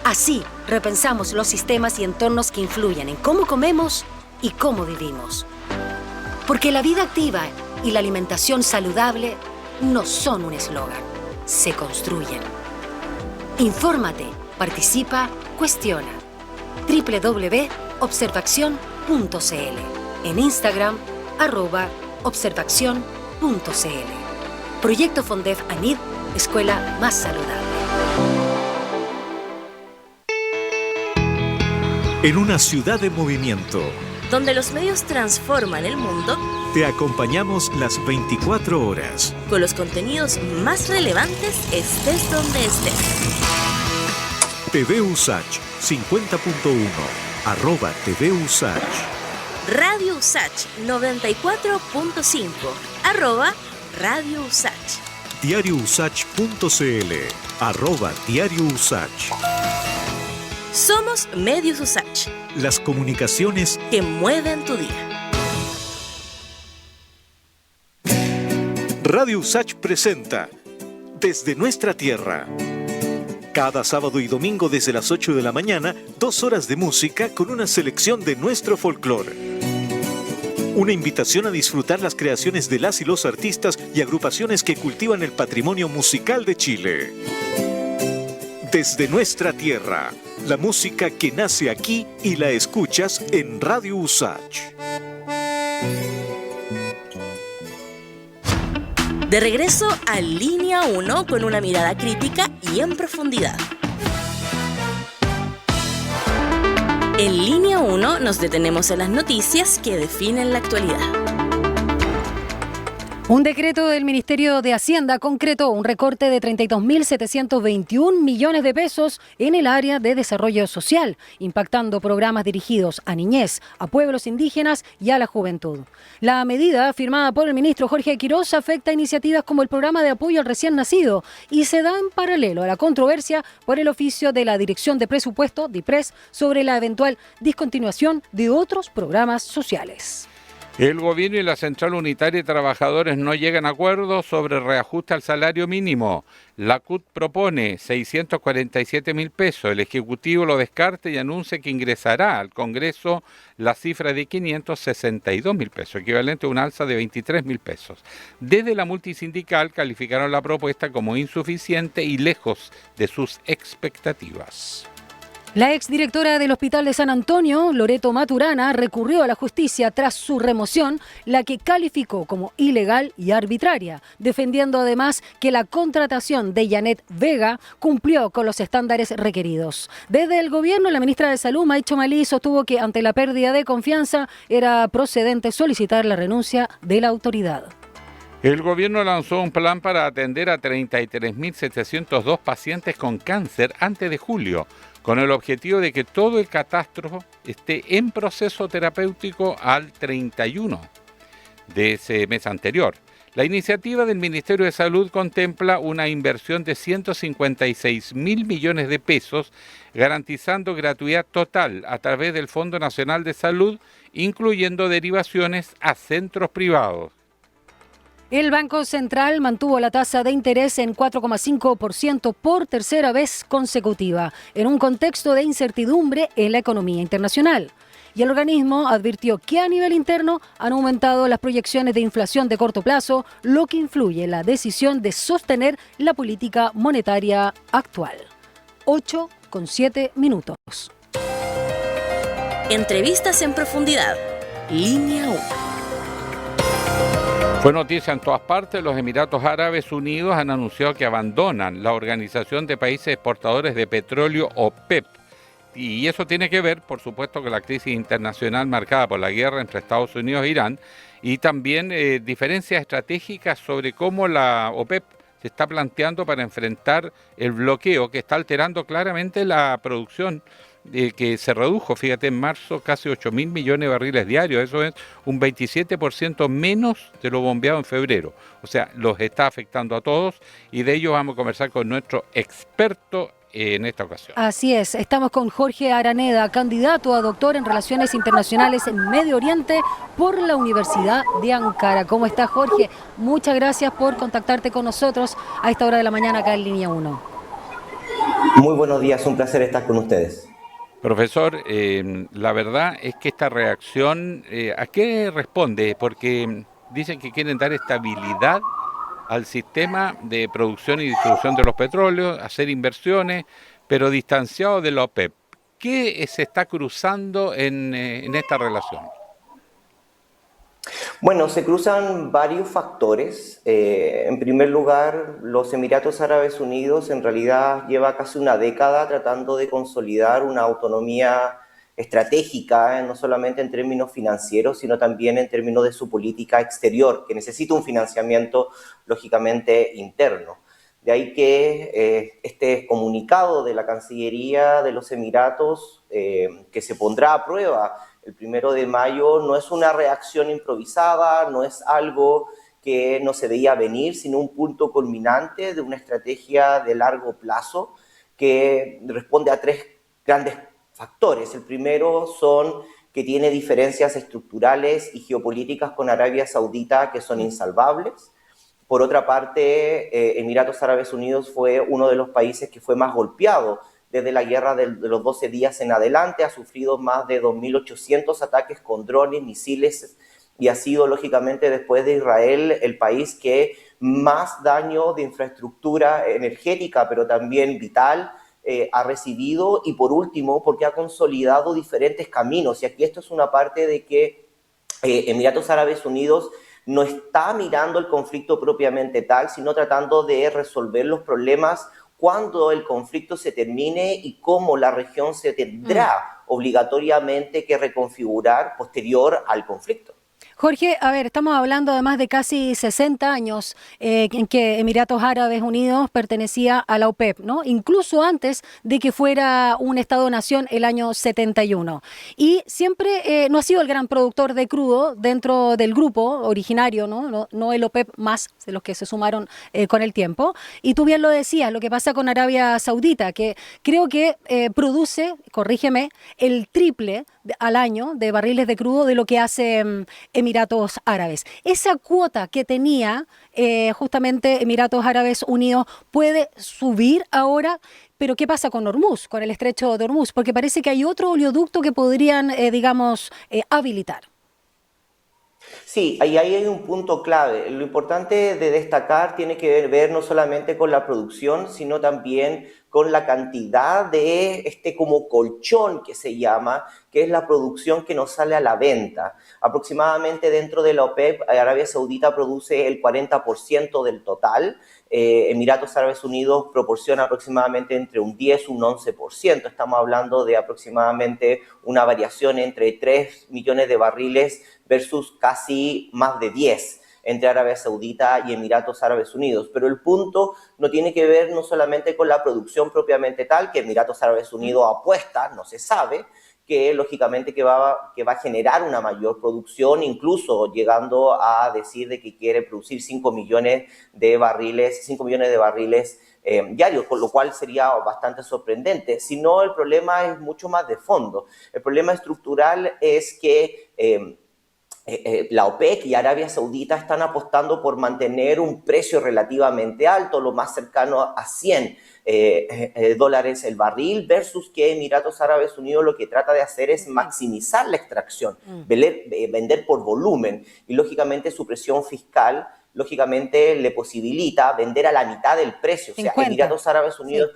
Así, repensamos los sistemas y entornos que influyen en cómo comemos y cómo vivimos. Porque la vida activa y la alimentación saludable no son un eslogan, se construyen. Infórmate, participa, cuestiona. www.observacion.cl. En Instagram, @observacion.cl. Proyecto Fondef ANID, Escuela Más Saludable. En una ciudad en movimiento, donde los medios transforman el mundo, Te acompañamos las 24 horas. Con los contenidos más relevantes, estés donde estés. TV USACH 50.1, @TV USACH. Radio USACH 94.5, @Radio USACH. DiarioUSACH.cl, @Diario USACH. Somos Medios USACH. Las comunicaciones que mueven tu día. Radio USACH presenta Desde Nuestra Tierra. Cada sábado y domingo desde las 8 de la mañana, 2 horas de música con una selección de nuestro folclore. Una invitación a disfrutar las creaciones de las y los artistas y agrupaciones que cultivan el patrimonio musical de Chile. Desde Nuestra Tierra, la música que nace aquí y la escuchas en Radio USACH. De regreso a Línea 1 con una mirada crítica y en profundidad. En Línea 1 nos detenemos en las noticias que definen la actualidad. Un decreto del Ministerio de Hacienda concretó un recorte de 32.721 millones de pesos en el área de desarrollo social, impactando programas dirigidos a niñez, a pueblos indígenas y a la juventud. La medida, firmada por el ministro Jorge Quirós, afecta a iniciativas como el programa de apoyo al recién nacido y se da en paralelo a la controversia por el oficio de la Dirección de Presupuesto, DIPRES, sobre la eventual discontinuación de otros programas sociales. El gobierno y la Central Unitaria de Trabajadores no llegan a acuerdos sobre reajuste al salario mínimo. La CUT propone 647.000 pesos. El Ejecutivo lo descarta y anuncia que ingresará al Congreso la cifra de 562.000 pesos, equivalente a un alza de 23.000 pesos. Desde la multisindical calificaron la propuesta como insuficiente y lejos de sus expectativas. La exdirectora del Hospital de San Antonio, Loreto Maturana, recurrió a la justicia tras su remoción, la que calificó como ilegal y arbitraria, defendiendo además que la contratación de Janet Vega cumplió con los estándares requeridos. Desde el gobierno, la ministra de Salud, Maicho Malí, sostuvo que ante la pérdida de confianza era procedente solicitar la renuncia de la autoridad. El gobierno lanzó un plan para atender a 33.702 pacientes con cáncer antes de julio, con el objetivo de que todo el catastro esté en proceso terapéutico al 31 de ese mes anterior. La iniciativa del Ministerio de Salud contempla una inversión de 156.000 millones de pesos, garantizando gratuidad total a través del Fondo Nacional de Salud, incluyendo derivaciones a centros privados. El Banco Central mantuvo la tasa de interés en 4,5% por tercera vez consecutiva, en un contexto de incertidumbre en la economía internacional. Y el organismo advirtió que a nivel interno han aumentado las proyecciones de inflación de corto plazo, lo que influye en la decisión de sostener la política monetaria actual. 8:07. Entrevistas en profundidad. Línea 1. Fue noticia en todas partes. Los Emiratos Árabes Unidos han anunciado que abandonan la Organización de Países Exportadores de Petróleo, OPEP. Y eso tiene que ver, por supuesto, con la crisis internacional marcada por la guerra entre Estados Unidos e Irán y también diferencias estratégicas sobre cómo la OPEP se está planteando para enfrentar el bloqueo que está alterando claramente la producción que se redujo, fíjate, en marzo casi 8.000 millones de barriles diarios, eso es un 27% menos de lo bombeado en febrero. O sea, los está afectando a todos y de ello vamos a conversar con nuestro experto en esta ocasión. Así es, estamos con Jorge Araneda, candidato a doctor en Relaciones Internacionales en Medio Oriente por la Universidad de Ankara. ¿Cómo está, Jorge? Muchas gracias por contactarte con nosotros a esta hora de la mañana acá en Línea 1. Muy buenos días, un placer estar con ustedes. Profesor, la verdad es que esta reacción, ¿a qué responde? Porque dicen que quieren dar estabilidad al sistema de producción y distribución de los petróleos, hacer inversiones, pero distanciado de la OPEP. ¿Qué se está cruzando en esta relación? Bueno, se cruzan varios factores. En primer lugar, los Emiratos Árabes Unidos en realidad lleva casi una década tratando de consolidar una autonomía estratégica, no solamente en términos financieros, sino también en términos de su política exterior, que necesita un financiamiento, lógicamente, interno. De ahí que este comunicado de la Cancillería de los Emiratos, que se pondrá a prueba el 1 de mayo, no es una reacción improvisada, no es algo que no se veía venir, sino un punto culminante de una estrategia de largo plazo que responde a 3 grandes factores. El primero son que tiene diferencias estructurales y geopolíticas con Arabia Saudita que son insalvables. Por otra parte, Emiratos Árabes Unidos fue uno de los países que fue más golpeado desde la guerra de los 12 días en adelante, ha sufrido más de 2.800 ataques con drones, misiles, y ha sido, lógicamente, después de Israel, el país que más daño de infraestructura energética, pero también vital, ha recibido. Y por último, porque ha consolidado diferentes caminos. Y aquí esto es una parte de que Emiratos Árabes Unidos no está mirando el conflicto propiamente tal, sino tratando de resolver los problemas cuando el conflicto se termine y cómo la región se tendrá obligatoriamente que reconfigurar posterior al conflicto. Jorge, a ver, estamos hablando además de casi 60 años en que Emiratos Árabes Unidos pertenecía a la OPEP, ¿no? Incluso antes de que fuera un Estado-nación el año 71. Y siempre no ha sido el gran productor de crudo dentro del grupo originario, ¿no? No el OPEP más, de los que se sumaron con el tiempo. Y tú bien lo decías, lo que pasa con Arabia Saudita, que creo que produce, corrígeme, el triple al año de barriles de crudo de lo que hace Emiratos Árabes. Esa cuota que tenía justamente Emiratos Árabes Unidos puede subir ahora, pero ¿qué pasa con Hormuz, con el estrecho de Hormuz? Porque parece que hay otro oleoducto que podrían, habilitar. Sí, ahí hay un punto clave. Lo importante de destacar tiene que ver no solamente con la producción, sino también con la cantidad de como colchón que se llama, que es la producción que nos sale a la venta. Aproximadamente dentro de la OPEP, Arabia Saudita produce el 40% del total. Emiratos Árabes Unidos proporciona aproximadamente entre un 10 y un 11%. Estamos hablando de aproximadamente una variación entre 3 millones de barriles versus casi más de 10 entre Arabia Saudita y Emiratos Árabes Unidos. Pero el punto no tiene que ver no solamente con la producción propiamente tal, que Emiratos Árabes Unidos apuesta, no se sabe, que lógicamente que va a generar una mayor producción, incluso llegando a decir de que quiere producir 5 millones de barriles diarios, con lo cual sería bastante sorprendente. Si no, el problema es mucho más de fondo. El problema estructural es que la OPEC y Arabia Saudita están apostando por mantener un precio relativamente alto, lo más cercano a 100 dólares el barril, versus que Emiratos Árabes Unidos lo que trata de hacer es maximizar la extracción, vender por volumen, y lógicamente su presión fiscal lógicamente le posibilita vender a la mitad del precio. 50. O sea, Emiratos Árabes Unidos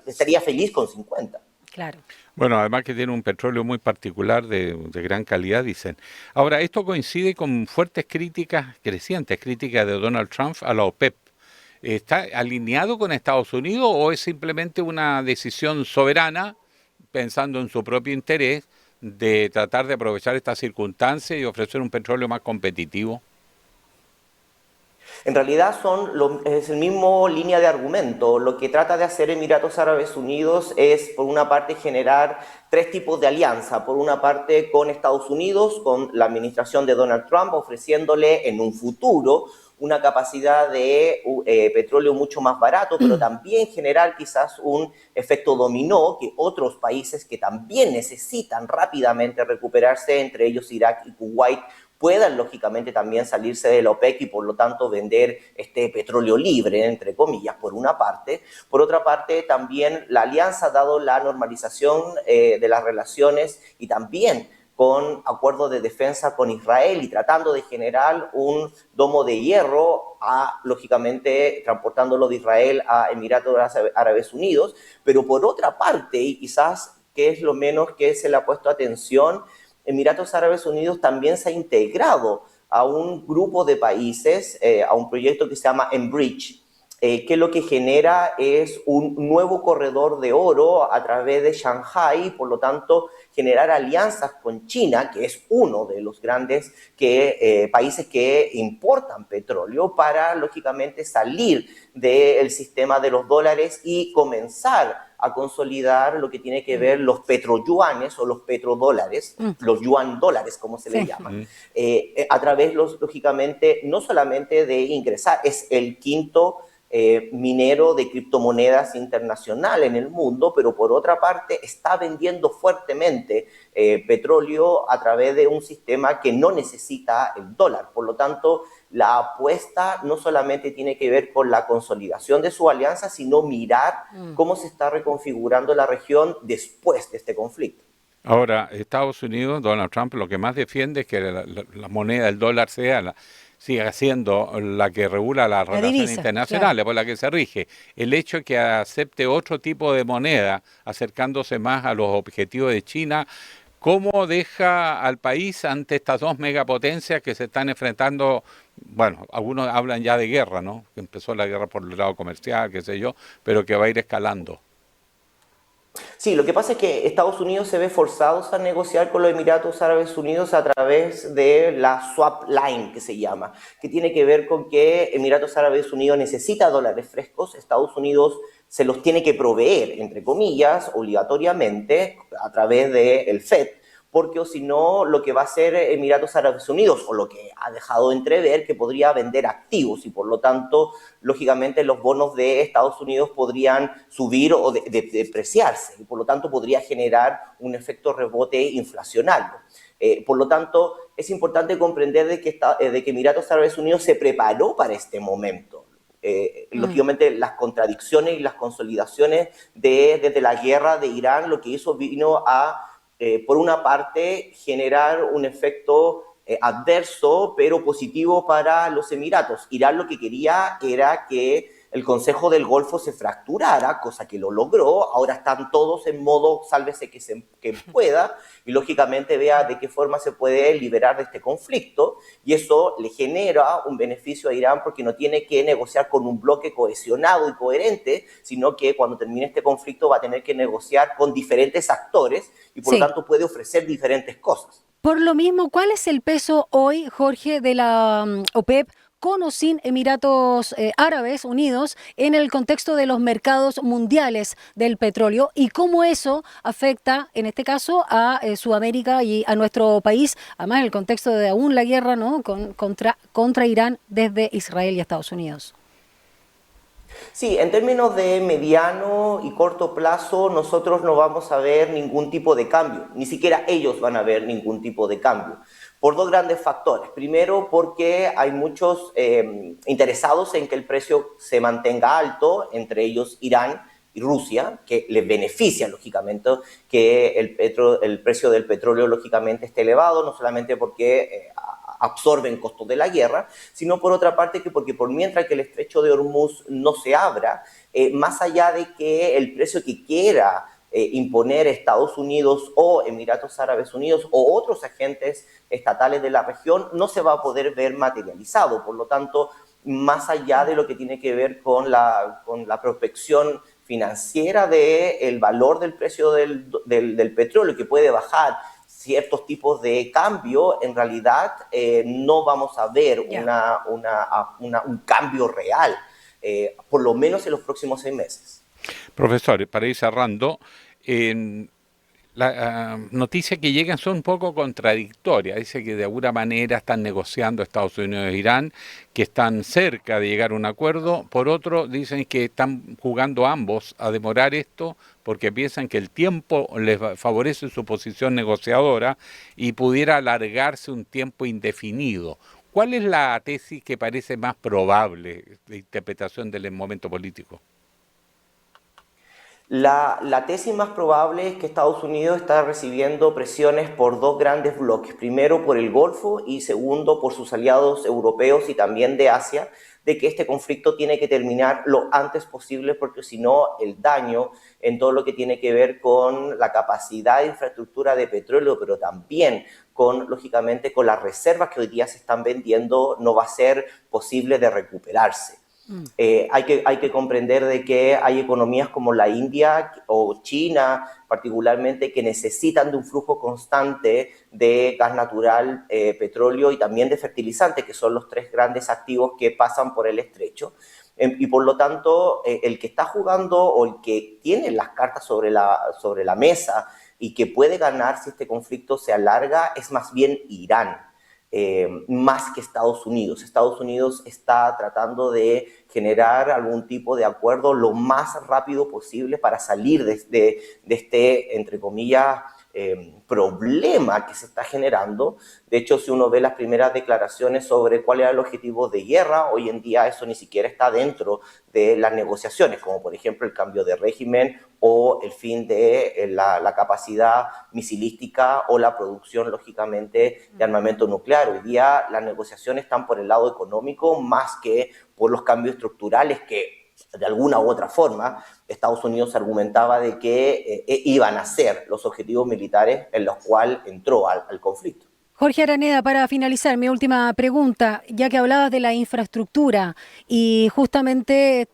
estaría feliz con 50. Claro. Bueno, además que tiene un petróleo muy particular de gran calidad, dicen. Ahora, esto coincide con fuertes críticas, crecientes críticas de Donald Trump a la OPEP. ¿Está alineado con Estados Unidos o es simplemente una decisión soberana, pensando en su propio interés, de tratar de aprovechar esta circunstancia y ofrecer un petróleo más competitivo? En realidad es el mismo línea de argumento. Lo que trata de hacer Emiratos Árabes Unidos es, por una parte, generar 3 tipos de alianza. Por una parte, con Estados Unidos, con la administración de Donald Trump, ofreciéndole en un futuro una capacidad de petróleo mucho más barato, pero también generar quizás un efecto dominó, que otros países que también necesitan rápidamente recuperarse, entre ellos Irak y Kuwait, puedan lógicamente también salirse de la OPEC y por lo tanto vender este petróleo libre, entre comillas, por una parte. Por otra parte, también la alianza, dado la normalización de las relaciones y también con acuerdos de defensa con Israel y tratando de generar un domo de hierro, lógicamente transportándolo de Israel a Emiratos Árabes Unidos. Pero por otra parte, y quizás que es lo menos que se le ha puesto atención, Emiratos Árabes Unidos también se ha integrado a un grupo de países, a un proyecto que se llama Enbridge, que lo que genera es un nuevo corredor de oro a través de Shanghái, por lo tanto generar alianzas con China, que es uno de los grandes países que importan petróleo, para, lógicamente, salir del sistema de los dólares y comenzar a consolidar lo que tiene que ver los petroyuanes o los petrodólares, los yuan dólares, como se le llaman, a través, lógicamente, no solamente de ingresar, es el quinto minero de criptomonedas internacional en el mundo, pero por otra parte está vendiendo fuertemente petróleo a través de un sistema que no necesita el dólar. Por lo tanto, la apuesta no solamente tiene que ver con la consolidación de su alianza, sino mirar cómo se está reconfigurando la región después de este conflicto. Ahora, Estados Unidos, Donald Trump, lo que más defiende es que la moneda, el dólar, siga siendo la que regula las relaciones divisa, internacionales, claro, por la que se rige. El hecho de que acepte otro tipo de moneda, acercándose más a los objetivos de China, ¿cómo deja al país ante estas dos megapotencias que se están enfrentando? Bueno, algunos hablan ya de guerra, ¿no? Que empezó la guerra por el lado comercial, qué sé yo, pero que va a ir escalando. Sí, lo que pasa es que Estados Unidos se ve forzado a negociar con los Emiratos Árabes Unidos a través de la swap line, que se llama, que tiene que ver con que Emiratos Árabes Unidos necesita dólares frescos, Estados Unidos se los tiene que proveer, entre comillas, obligatoriamente, a través del FED, porque o si no, lo que va a hacer Emiratos Árabes Unidos, o lo que ha dejado entrever, que podría vender activos y por lo tanto, lógicamente, los bonos de Estados Unidos podrían subir o depreciarse y por lo tanto podría generar un efecto rebote inflacionario. Por lo tanto, es importante comprender de que Emiratos Árabes Unidos se preparó para este momento. Lógicamente, las contradicciones y las consolidaciones desde la guerra de Irán, lo que hizo vino a por una parte, generar un efecto adverso, pero positivo para los Emiratos. Irán lo que quería era que el Consejo del Golfo se fracturara, cosa que lo logró. Ahora están todos en modo sálvese que pueda, y lógicamente vea de qué forma se puede liberar de este conflicto, y eso le genera un beneficio a Irán porque no tiene que negociar con un bloque cohesionado y coherente, sino que cuando termine este conflicto va a tener que negociar con diferentes actores y por lo tanto puede ofrecer diferentes cosas. Por lo mismo, ¿cuál es el peso hoy, Jorge, de la OPEP con o sin Emiratos Árabes Unidos en el contexto de los mercados mundiales del petróleo y cómo eso afecta, en este caso, a Sudamérica y a nuestro país, además en el contexto de aún la guerra, ¿no?, contra Irán desde Israel y Estados Unidos? Sí, en términos de mediano y corto plazo, nosotros no vamos a ver ningún tipo de cambio, ni siquiera ellos van a ver ningún tipo de cambio, por dos grandes factores. Primero, porque hay muchos interesados en que el precio se mantenga alto, entre ellos Irán y Rusia, que les beneficia, lógicamente, que el precio del petróleo, lógicamente, esté elevado, no solamente porque absorben costos de la guerra, sino por otra parte porque por mientras que el estrecho de Hormuz no se abra, más allá de que el precio que quiera imponer Estados Unidos o Emiratos Árabes Unidos o otros agentes estatales de la región, no se va a poder ver materializado. Por lo tanto, más allá de lo que tiene que ver con la prospección financiera del valor del precio del petróleo, que puede bajar ciertos tipos de cambio, en realidad no vamos a ver un cambio real, por lo menos en los próximos 6 meses. Profesor, para ir cerrando, las noticias que llegan son un poco contradictorias. Dice que de alguna manera están negociando Estados Unidos e Irán, que están cerca de llegar a un acuerdo. Por otro, dicen que están jugando ambos a demorar esto porque piensan que el tiempo les favorece su posición negociadora y pudiera alargarse un tiempo indefinido. ¿Cuál es la tesis que parece más probable de interpretación del momento político? La tesis más probable es que Estados Unidos está recibiendo presiones por dos grandes bloques. Primero, por el Golfo y segundo, por sus aliados europeos y también de Asia, de que este conflicto tiene que terminar lo antes posible porque si no, el daño en todo lo que tiene que ver con la capacidad de infraestructura de petróleo, pero también lógicamente, con las reservas que hoy día se están vendiendo, no va a ser posible de recuperarse. Hay que comprender de que hay economías como la India o China particularmente que necesitan de un flujo constante de gas natural, petróleo y también de fertilizantes, que son los tres grandes activos que pasan por el estrecho. Y por lo tanto, el que está jugando o el que tiene las cartas sobre la mesa y que puede ganar si este conflicto se alarga es más bien Irán. Más que Estados Unidos. Estados Unidos está tratando de generar algún tipo de acuerdo lo más rápido posible para salir de este, entre comillas, problema que se está generando. De hecho, si uno ve las primeras declaraciones sobre cuál era el objetivo de guerra, hoy en día eso ni siquiera está dentro de las negociaciones, como por ejemplo el cambio de régimen o el fin de la capacidad misilística o la producción, lógicamente, de armamento nuclear. Hoy día las negociaciones están por el lado económico más que por los cambios estructurales que, de alguna u otra forma, Estados Unidos argumentaba de que iban a ser los objetivos militares en los cuales entró al conflicto. Jorge Araneda, para finalizar, mi última pregunta, ya que hablabas de la infraestructura y justamente,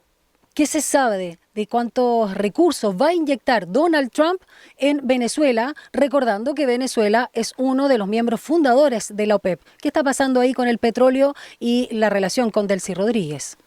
¿qué se sabe de cuántos recursos va a inyectar Donald Trump en Venezuela, recordando que Venezuela es uno de los miembros fundadores de la OPEP? ¿Qué está pasando ahí con el petróleo y la relación con Delcy Rodríguez?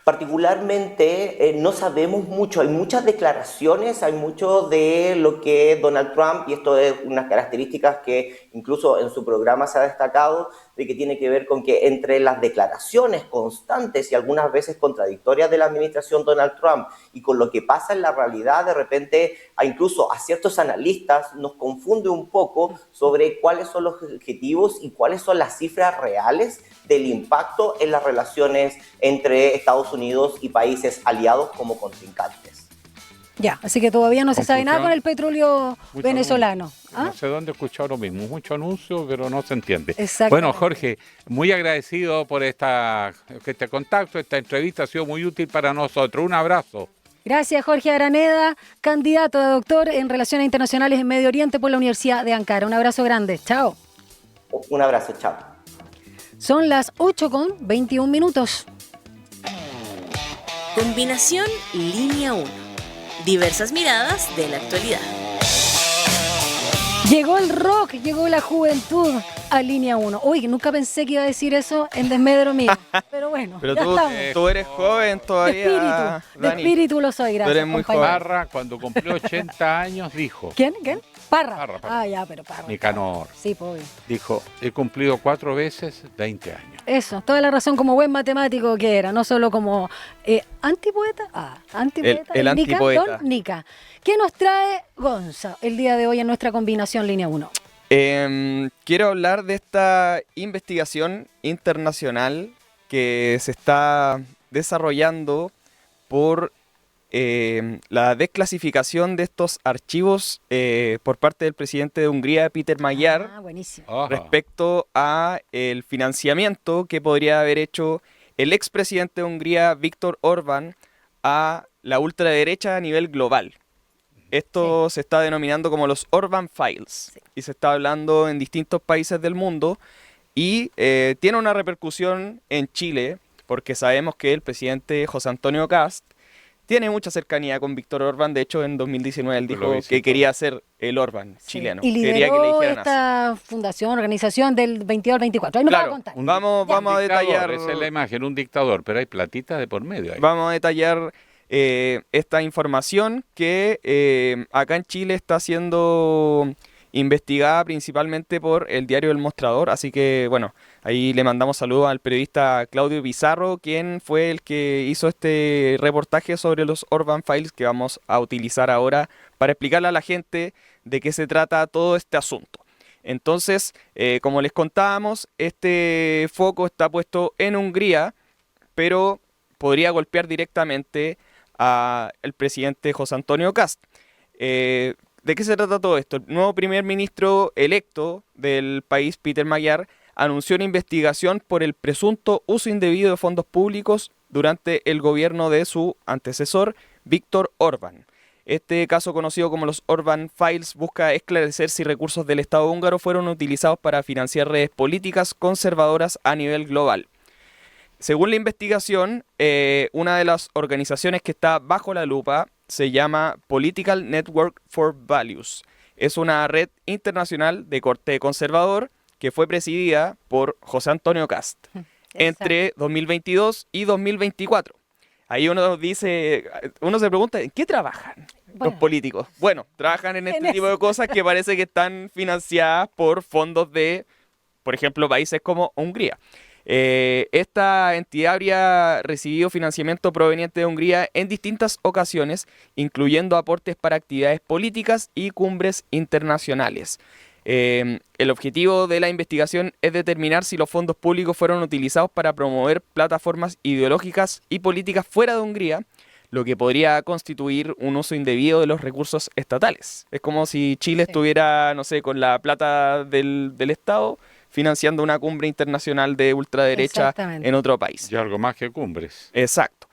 Particularmente no sabemos mucho, hay muchas declaraciones, hay mucho de lo que Donald Trump, y esto es unas características que incluso en su programa se ha destacado, de que tiene que ver con que entre las declaraciones constantes y algunas veces contradictorias de la administración Donald Trump y con lo que pasa en la realidad, de repente incluso a ciertos analistas nos confunde un poco sobre cuáles son los objetivos y cuáles son las cifras reales del impacto en las relaciones entre Estados Unidos y países aliados como contrincantes. Ya, así que todavía no se sabe nada con el petróleo venezolano. ¿Ah? No sé dónde he escuchado lo mismo, mucho anuncio, pero no se entiende. Exactamente. Bueno, Jorge, muy agradecido por este contacto, esta entrevista ha sido muy útil para nosotros. Un abrazo. Gracias, Jorge Araneda, candidato a doctor en Relaciones Internacionales en Medio Oriente por la Universidad de Ankara. Un abrazo grande. Chao. Un abrazo, chao. Son las 8:21. Combinación Línea 1. Diversas miradas de la actualidad. Llegó el rock, llegó la juventud a Línea 1. Uy, nunca pensé que iba a decir eso en desmedro mío. Pero bueno, pero ya estamos. Tú eres joven todavía, De espíritu lo soy, gracias. Tú eres muy compañero. joven. Parra, cuando cumplió 80 años, dijo... ¿Quién? Parra. Parra. Ah, ya, pero Parra. Nicanor. Sí, pues. Dijo, he cumplido 4 veces 20 años. Eso, toda la razón como buen matemático que era, no solo como antipoeta. Antipoeta. El Nica, antipoeta. Don Nica. ¿Qué nos trae Gonza el día de hoy en nuestra combinación Línea 1? Quiero hablar de esta investigación internacional que se está desarrollando por la desclasificación de estos archivos por parte del presidente de Hungría, Peter Magyar, buenísimo. respecto a el financiamiento que podría haber hecho el expresidente de Hungría, Viktor Orbán, a la ultraderecha a nivel global. Esto se está denominando como los Orbán Files y se está hablando en distintos países del mundo y tiene una repercusión en Chile porque sabemos que el presidente José Antonio Kast tiene mucha cercanía con Víctor Orbán. De hecho, en 2019 él dijo que quería ser el Orbán chileno. Y lideró quería que le dijeran esta fundación, organización del 22 al 24. Ahí nos va a contar. Vamos a detallar. Esa es la imagen, un dictador, pero hay platita de por medio ahí. Vamos a detallar esta información que acá en Chile está siendo investigada principalmente por el diario El Mostrador, así que bueno, ahí le mandamos saludos al periodista Claudio Pizarro, quien fue el que hizo este reportaje sobre los Orbán Files que vamos a utilizar ahora para explicarle a la gente de qué se trata todo este asunto. Entonces, como les contábamos, este foco está puesto en Hungría, pero podría golpear directamente al presidente José Antonio Kast. ¿De qué se trata todo esto? El nuevo primer ministro electo del país, Peter Magyar, anunció una investigación por el presunto uso indebido de fondos públicos durante el gobierno de su antecesor, Viktor Orbán. Este caso, conocido como los Orbán Files, busca esclarecer si recursos del Estado húngaro fueron utilizados para financiar redes políticas conservadoras a nivel global. según la investigación, una de las organizaciones que está bajo la lupa se llama Political Network for Values. Es una red internacional de corte conservador que fue presidida por José Antonio Kast entre 2022 y 2024. Ahí uno se pregunta, ¿en qué trabajan los políticos? Bueno, trabajan en este tipo de cosas que parece que están financiadas por fondos de, por ejemplo, países como Hungría. Esta entidad habría recibido financiamiento proveniente de Hungría en distintas ocasiones, incluyendo aportes para actividades políticas y cumbres internacionales. El objetivo de la investigación es determinar si los fondos públicos fueron utilizados para promover plataformas ideológicas y políticas fuera de Hungría, lo que podría constituir un uso indebido de los recursos estatales. Es como si Chile estuviera, no sé, con la plata del Estado financiando una cumbre internacional de ultraderecha en otro país. Y algo más que cumbres. Exacto.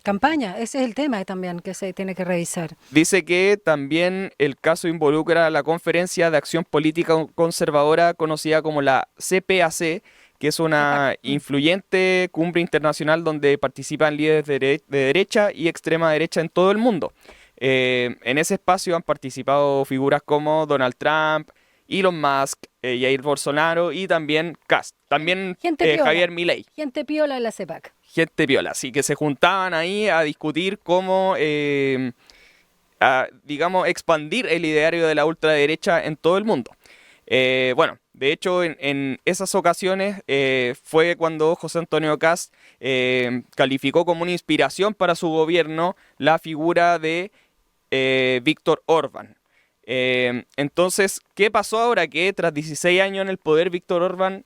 Campaña, ese es el tema también que se tiene que revisar. Dice que también el caso involucra la Conferencia de Acción Política Conservadora conocida como la CPAC, que es una influyente cumbre internacional donde participan líderes de derecha y extrema derecha en todo el mundo. En ese espacio han participado figuras como Donald Trump, Elon Musk, Jair Bolsonaro y también Kast. También Javier Milei. Gente piola en la CEPAC. Gente piola, así que se juntaban ahí a discutir cómo, digamos, expandir el ideario de la ultraderecha en todo el mundo. Bueno, de hecho, en esas ocasiones fue cuando José Antonio Kast calificó como una inspiración para su gobierno la figura de Viktor Orbán. Entonces, ¿qué pasó ahora? Que tras 16 años en el poder, Viktor Orbán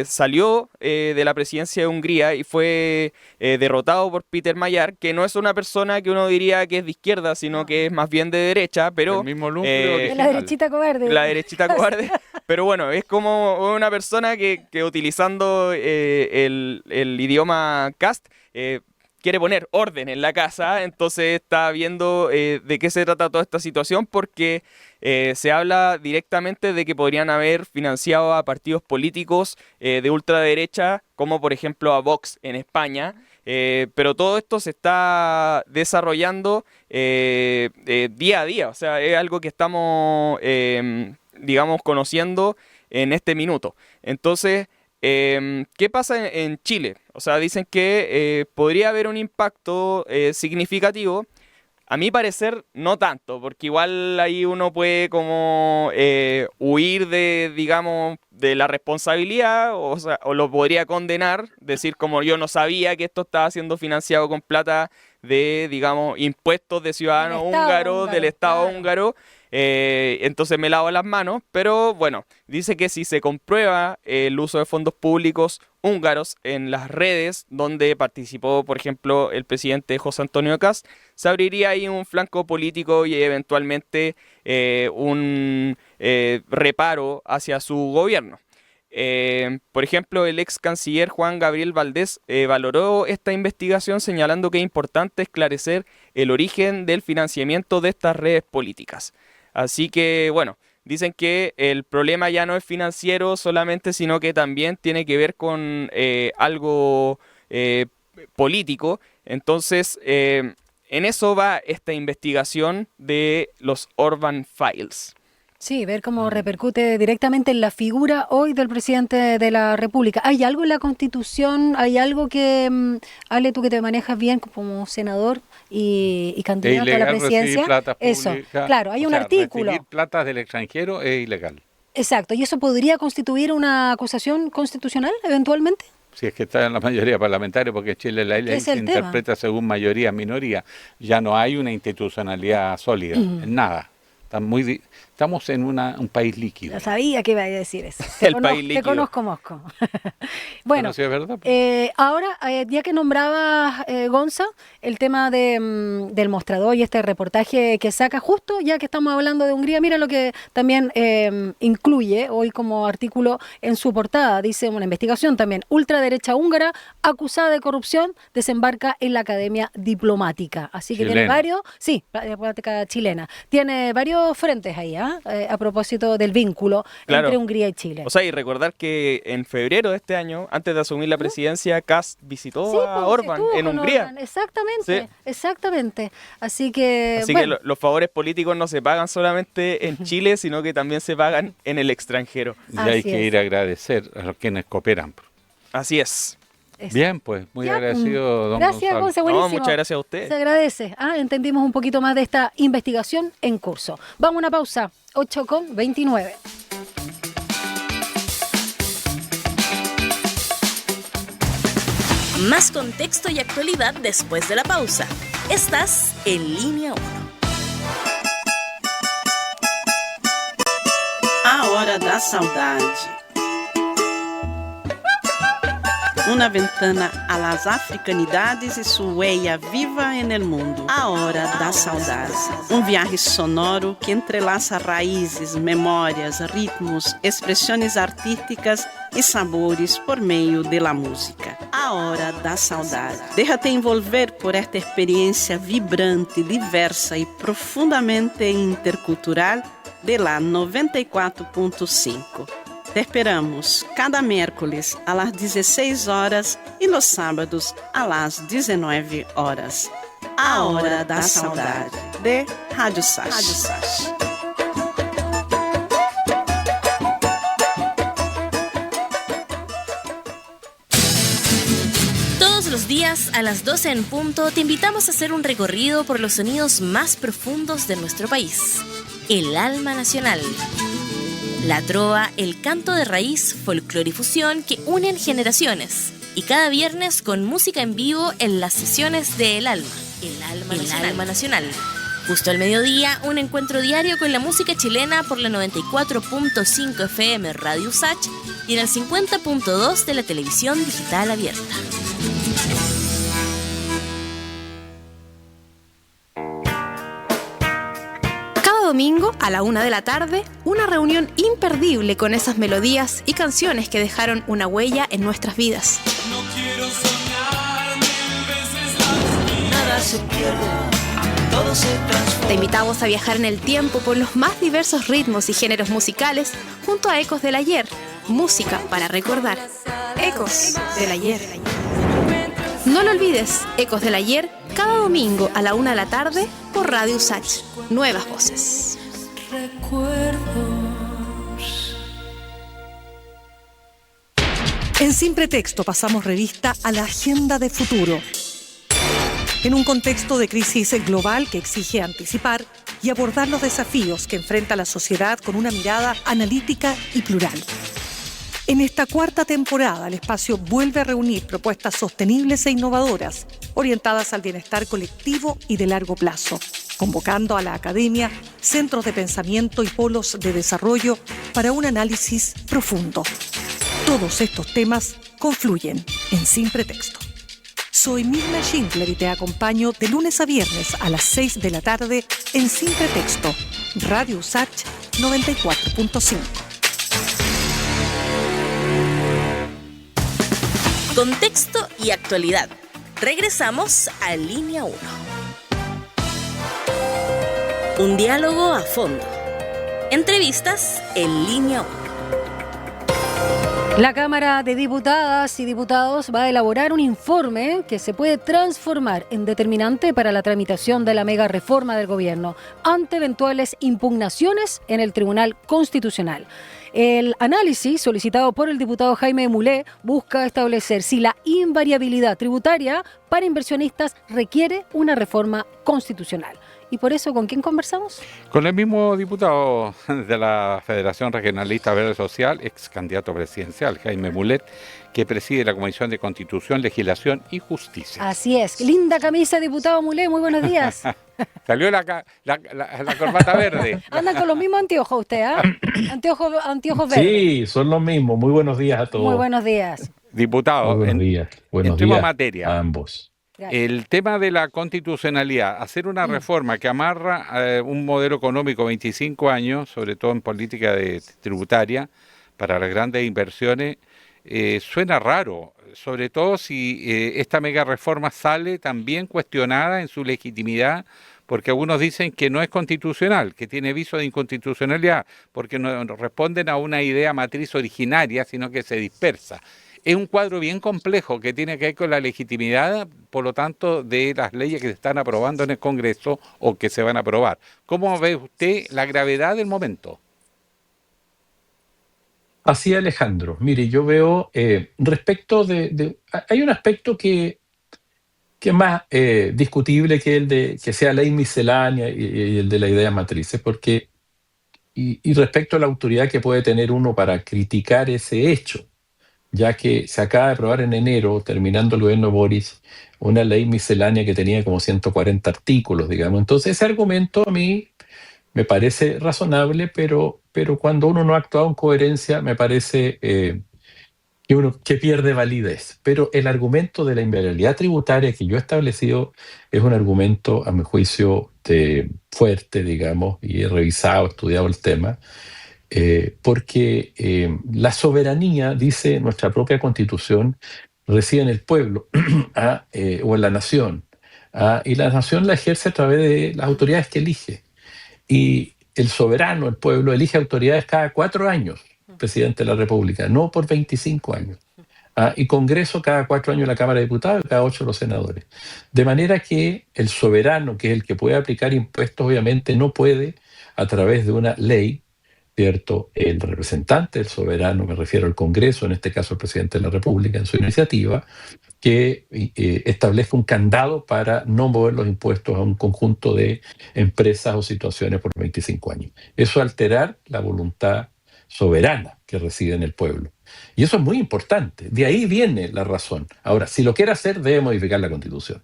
salió de la presidencia de Hungría y fue derrotado por Péter Magyar, que no es una persona que uno diría que es de izquierda, sino que es más bien de derecha, pero... El mismo núcleo la derechita cobarde. La derechita cobarde. Pero bueno, es como una persona que utilizando el idioma Kast... quiere poner orden en la casa, entonces está viendo de qué se trata toda esta situación, porque se habla directamente de que podrían haber financiado a partidos políticos de ultraderecha, como por ejemplo a Vox en España, pero todo esto se está desarrollando día a día, o sea, es algo que estamos, digamos, conociendo en este minuto. Entonces, ¿qué pasa en Chile? O sea, dicen que podría haber un impacto significativo. A mi parecer, no tanto, porque igual ahí uno puede como huir de, digamos, de la responsabilidad, o sea, o lo podría condenar, decir como yo no sabía que esto estaba siendo financiado con plata de, digamos, impuestos de ciudadanos húngaros, del Estado húngaro. Entonces me lavo las manos, pero bueno, dice que si se comprueba el uso de fondos públicos húngaros en las redes donde participó, por ejemplo, el presidente José Antonio Kast, se abriría ahí un flanco político y eventualmente un reparo hacia su gobierno. Por ejemplo, el ex canciller Juan Gabriel Valdés valoró esta investigación señalando que es importante esclarecer el origen del financiamiento de estas redes políticas. Así que, bueno, dicen que el problema ya no es financiero solamente, sino que también tiene que ver con algo político. Entonces, en eso va esta investigación de los Orbán Files. Sí, ver cómo repercute directamente en la figura hoy del presidente de la República. ¿Hay algo en la Constitución, hay algo que, Ale, tú que te manejas bien como senador y candidato a la presidencia? Eso, claro, hay un artículo. Recibir platas del extranjero es ilegal. Exacto, ¿y eso podría constituir una acusación constitucional eventualmente? Si es que está en la mayoría parlamentaria, porque en Chile la ley se interpreta según mayoría, minoría. Ya no hay una institucionalidad sólida, en nada. Estamos en un país líquido. Ya sabía que iba a decir eso. País líquido. Te conozco, Mosco. Bueno, sí, es verdad. Ahora, ya que nombrabas, Gonza, el tema del mostrador y este reportaje que saca justo, ya que estamos hablando de Hungría, mira lo que también incluye hoy como artículo en su portada. Dice una investigación también. Ultraderecha húngara acusada de corrupción desembarca en la Academia Diplomática. Así que tiene varios, sí, diplomática chilena. Tiene varios frentes ahí, ¿ah? a propósito del vínculo Claro. entre Hungría y Chile. O sea, y recordar que en febrero de este año, antes de asumir la presidencia, Kast visitó Sí, a pues, Orbán estuvo en con Hungría. Orbán. Exactamente, Sí. exactamente. Así que, Así bueno, que los favores políticos no se pagan solamente en Chile, sino que también se pagan en el extranjero. Y hay Así que es. ir a agradecer a los quienes cooperan. Así es. Bien, pues, muy Ya, agradecido, don gracias, Gonzalo. Gonza, buenísimo. muchas gracias a usted. Se agradece. Entendimos un poquito más de esta investigación en curso. Vamos a una pausa, 8:29. Más contexto y actualidad después de la pausa. Estás en Línea 1. A Hora da Saudade. Una ventana a las africanidades y su huella viva en el mundo. A Hora da Saudade. Um viaje sonoro que entrelaça raízes, memórias, ritmos, expressões artísticas e sabores por meio de la música. A Hora da Saudade. Déjate envolver por esta experiência vibrante, diversa e profundamente intercultural de la 94.5. Te esperamos cada miércoles a las 16 horas y los sábados a las 19 horas. A Hora da Saudade, de Rádio Sash. Todos los días a las 12 en punto te invitamos a hacer un recorrido por los sonidos más profundos de nuestro país. El alma nacional. La trova, el canto de raíz, folclore y fusión que unen generaciones. Y cada viernes con música en vivo en las sesiones de El Alma. El Alma Nacional. Justo al mediodía, un encuentro diario con la música chilena por la 94.5 FM Radio Sach y en el 50.2 de la televisión digital abierta. Domingo a la 1 de la tarde, una reunión imperdible con esas melodías y canciones que dejaron una huella en nuestras vidas. No quiero soñar 1000 veces la nada se pierde, todo se transforma. Te invitamos a viajar en el tiempo por los más diversos ritmos y géneros musicales junto a Ecos del Ayer, música para recordar. Ecos del Ayer. No lo olvides, Ecos del Ayer, cada domingo a la 1 de la tarde por Radio Sach. Nuevas voces. Recuerdos. En Sin Pretexto pasamos revista a la agenda de futuro. En un contexto de crisis global que exige anticipar y abordar los desafíos que enfrenta la sociedad con una mirada analítica y plural. En esta cuarta temporada, el espacio vuelve a reunir propuestas sostenibles e innovadoras, orientadas al bienestar colectivo y de largo plazo, convocando a la academia, centros de pensamiento y polos de desarrollo para un análisis profundo. Todos estos temas confluyen en Sin Pretexto. Soy Mirna Schindler y te acompaño de lunes a viernes a las 6 de la tarde en Sin Pretexto, Radio Sach 94.5. Contexto y actualidad. Regresamos a Línea 1. Un diálogo a fondo. Entrevistas en Línea 1. La Cámara de Diputadas y Diputados va a elaborar un informe que se puede transformar en determinante para la tramitación de la mega reforma del gobierno ante eventuales impugnaciones en el Tribunal Constitucional. El análisis solicitado por el diputado Jaime Mulé busca establecer si la invariabilidad tributaria para inversionistas requiere una reforma constitucional. ¿Y por eso con quién conversamos? Con el mismo diputado de la Federación Regionalista Verde Social, ex candidato presidencial, Jaime Mulet, que preside la Comisión de Constitución, Legislación y Justicia. Así es. Linda camisa, diputado Mulé. Muy buenos días. Salió la corbata verde. Andan con los mismos anteojos usted, ¿ah? Anteojos verdes. Sí, son los mismos. Muy buenos días a todos. Muy buenos días. Diputado, buenos días. Entremos a materia. A ambos. Gracias. El tema de la constitucionalidad, hacer una reforma que amarra un modelo económico 25 años, sobre todo en política tributaria, para las grandes inversiones, suena raro, sobre todo si esta mega reforma sale también cuestionada en su legitimidad porque algunos dicen que no es constitucional, que tiene viso de inconstitucionalidad, porque no responden a una idea matriz originaria, sino que se dispersa. Es un cuadro bien complejo que tiene que ver con la legitimidad, por lo tanto, de las leyes que se están aprobando en el Congreso o que se van a aprobar. ¿Cómo ve usted la gravedad del momento? Así, Alejandro. Mire, yo veo respecto hay un aspecto que es más discutible que el de que sea ley miscelánea y el de la idea matrices, porque y respecto a la autoridad que puede tener uno para criticar ese hecho, ya que se acaba de aprobar en enero, terminando el gobierno Boris, una ley miscelánea que tenía como 140 artículos, digamos. Entonces, ese argumento a mí me parece razonable, pero cuando uno no ha actuado en coherencia, me parece que pierde validez. Pero el argumento de la inviolabilidad tributaria que yo he establecido es un argumento, a mi juicio, fuerte, digamos, y he revisado, estudiado el tema, porque la soberanía, dice nuestra propia Constitución, reside en el pueblo o en la nación, y la nación la ejerce a través de las autoridades que elige. Y el soberano, el pueblo, elige autoridades cada 4 años, presidente de la República, no por 25 años. Y Congreso cada 4 años la Cámara de Diputados y cada 8 los senadores. De manera que el soberano, que es el que puede aplicar impuestos, obviamente no puede, a través de una ley, ¿cierto? El representante del soberano, me refiero al Congreso, en este caso el presidente de la República, en su iniciativa, que establezca un candado para no mover los impuestos a un conjunto de empresas o situaciones por 25 años. Eso alterar la voluntad soberana que reside en el pueblo. Y eso es muy importante. De ahí viene la razón. Ahora, si lo quiere hacer, debe modificar la Constitución.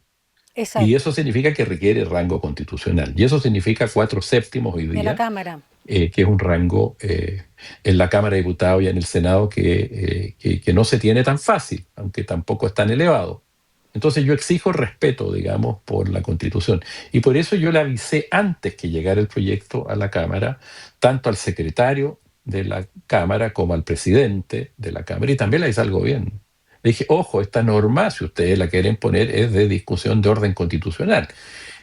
Exacto. Y eso significa que requiere rango constitucional. Y eso significa 4/7 hoy día. De la Cámara. Que es un rango en la Cámara de Diputados y en el Senado que no se tiene tan fácil, aunque tampoco es tan elevado. Entonces yo exijo respeto, digamos, por la Constitución. Y por eso yo le avisé antes que llegara el proyecto a la Cámara, tanto al secretario de la Cámara como al presidente de la Cámara, y también le avisé al gobierno. Le dije, ojo, esta norma, si ustedes la quieren poner, es de discusión de orden constitucional.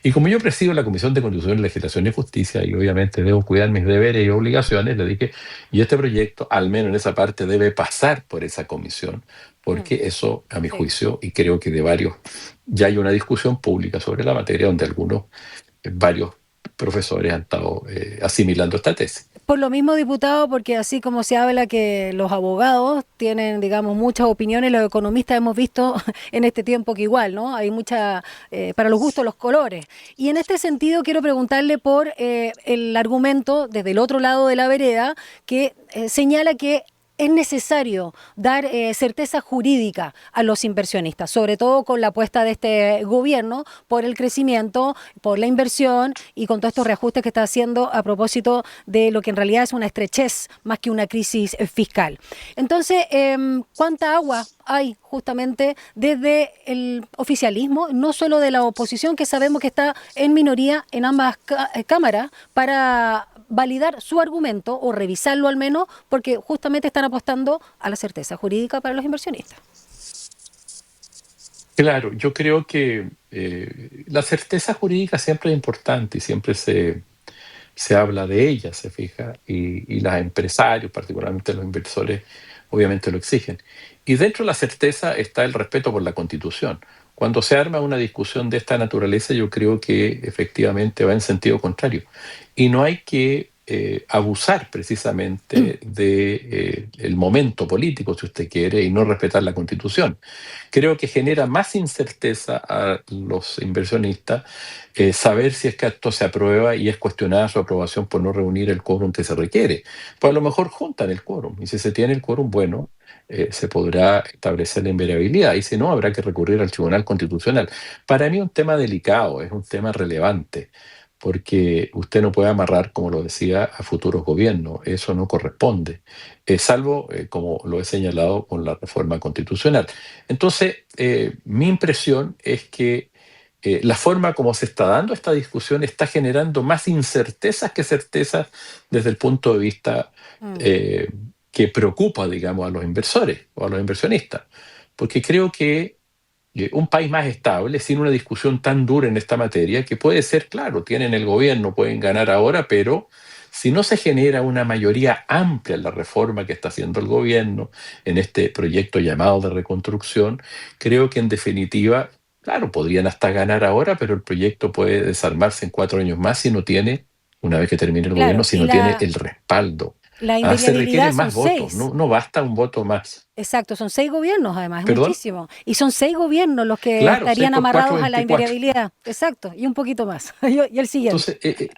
Y como yo presido la Comisión de Constitución, Legislación y Justicia, y obviamente debo cuidar mis deberes y obligaciones, le dije, y este proyecto, al menos en esa parte, debe pasar por esa comisión, porque eso, a mi juicio, y creo que de varios, ya hay una discusión pública sobre la materia donde varios profesores han estado asimilando esta tesis. Por lo mismo, diputado, porque así como se habla que los abogados tienen, digamos, muchas opiniones, los economistas hemos visto en este tiempo que igual, ¿no? Hay mucha, para los gustos, los colores. Y en este sentido quiero preguntarle por el argumento desde el otro lado de la vereda que señala que es necesario dar certeza jurídica a los inversionistas, sobre todo con la apuesta de este gobierno por el crecimiento, por la inversión y con todos estos reajustes que está haciendo a propósito de lo que en realidad es una estrechez más que una crisis fiscal. Entonces, ¿cuánta agua hay justamente desde el oficialismo, no solo de la oposición, que sabemos que está en minoría en ambas cámaras, para validar su argumento o revisarlo al menos, porque justamente están apostando a la certeza jurídica para los inversionistas? Claro, yo creo que la certeza jurídica siempre es importante y siempre se habla de ella, se fija, y los empresarios, particularmente los inversores, obviamente lo exigen. Y dentro de la certeza está el respeto por la Constitución. Cuando se arma una discusión de esta naturaleza, yo creo que efectivamente va en sentido contrario. Y no hay que abusar precisamente del momento político, si usted quiere, y no respetar la Constitución. Creo que genera más incerteza a los inversionistas saber si es que esto se aprueba y es cuestionada su aprobación por no reunir el quórum que se requiere. Pues a lo mejor juntan el quórum, y si se tiene el quórum, bueno, se podrá establecer la invariabilidad, y si no, habrá que recurrir al Tribunal Constitucional. Para mí es un tema delicado, es un tema relevante, porque usted no puede amarrar, como lo decía, a futuros gobiernos. Eso no corresponde, salvo, como lo he señalado, con la reforma constitucional. Entonces, mi impresión es que la forma como se está dando esta discusión está generando más incertezas que certezas desde el punto de vista que preocupa, digamos, a los inversores o a los inversionistas. Porque creo que un país más estable, sin una discusión tan dura en esta materia, que puede ser, claro, tienen el gobierno, pueden ganar ahora, pero si no se genera una mayoría amplia en la reforma que está haciendo el gobierno, en este proyecto llamado de reconstrucción, creo que en definitiva, claro, podrían hasta ganar ahora, pero el proyecto puede desarmarse en 4 años más si no tiene, una vez que termine el gobierno, Claro, si y no tiene el respaldo. la Se invariabilidad requieren son más votos, 6. no basta un voto más. Exacto, son 6 gobiernos además, es ¿Perdón? muchísimo. Y son 6 gobiernos los que Claro, 6 estarían por 4, amarrados a la 24. invariabilidad. Exacto, y un poquito más. Y el siguiente. Entonces,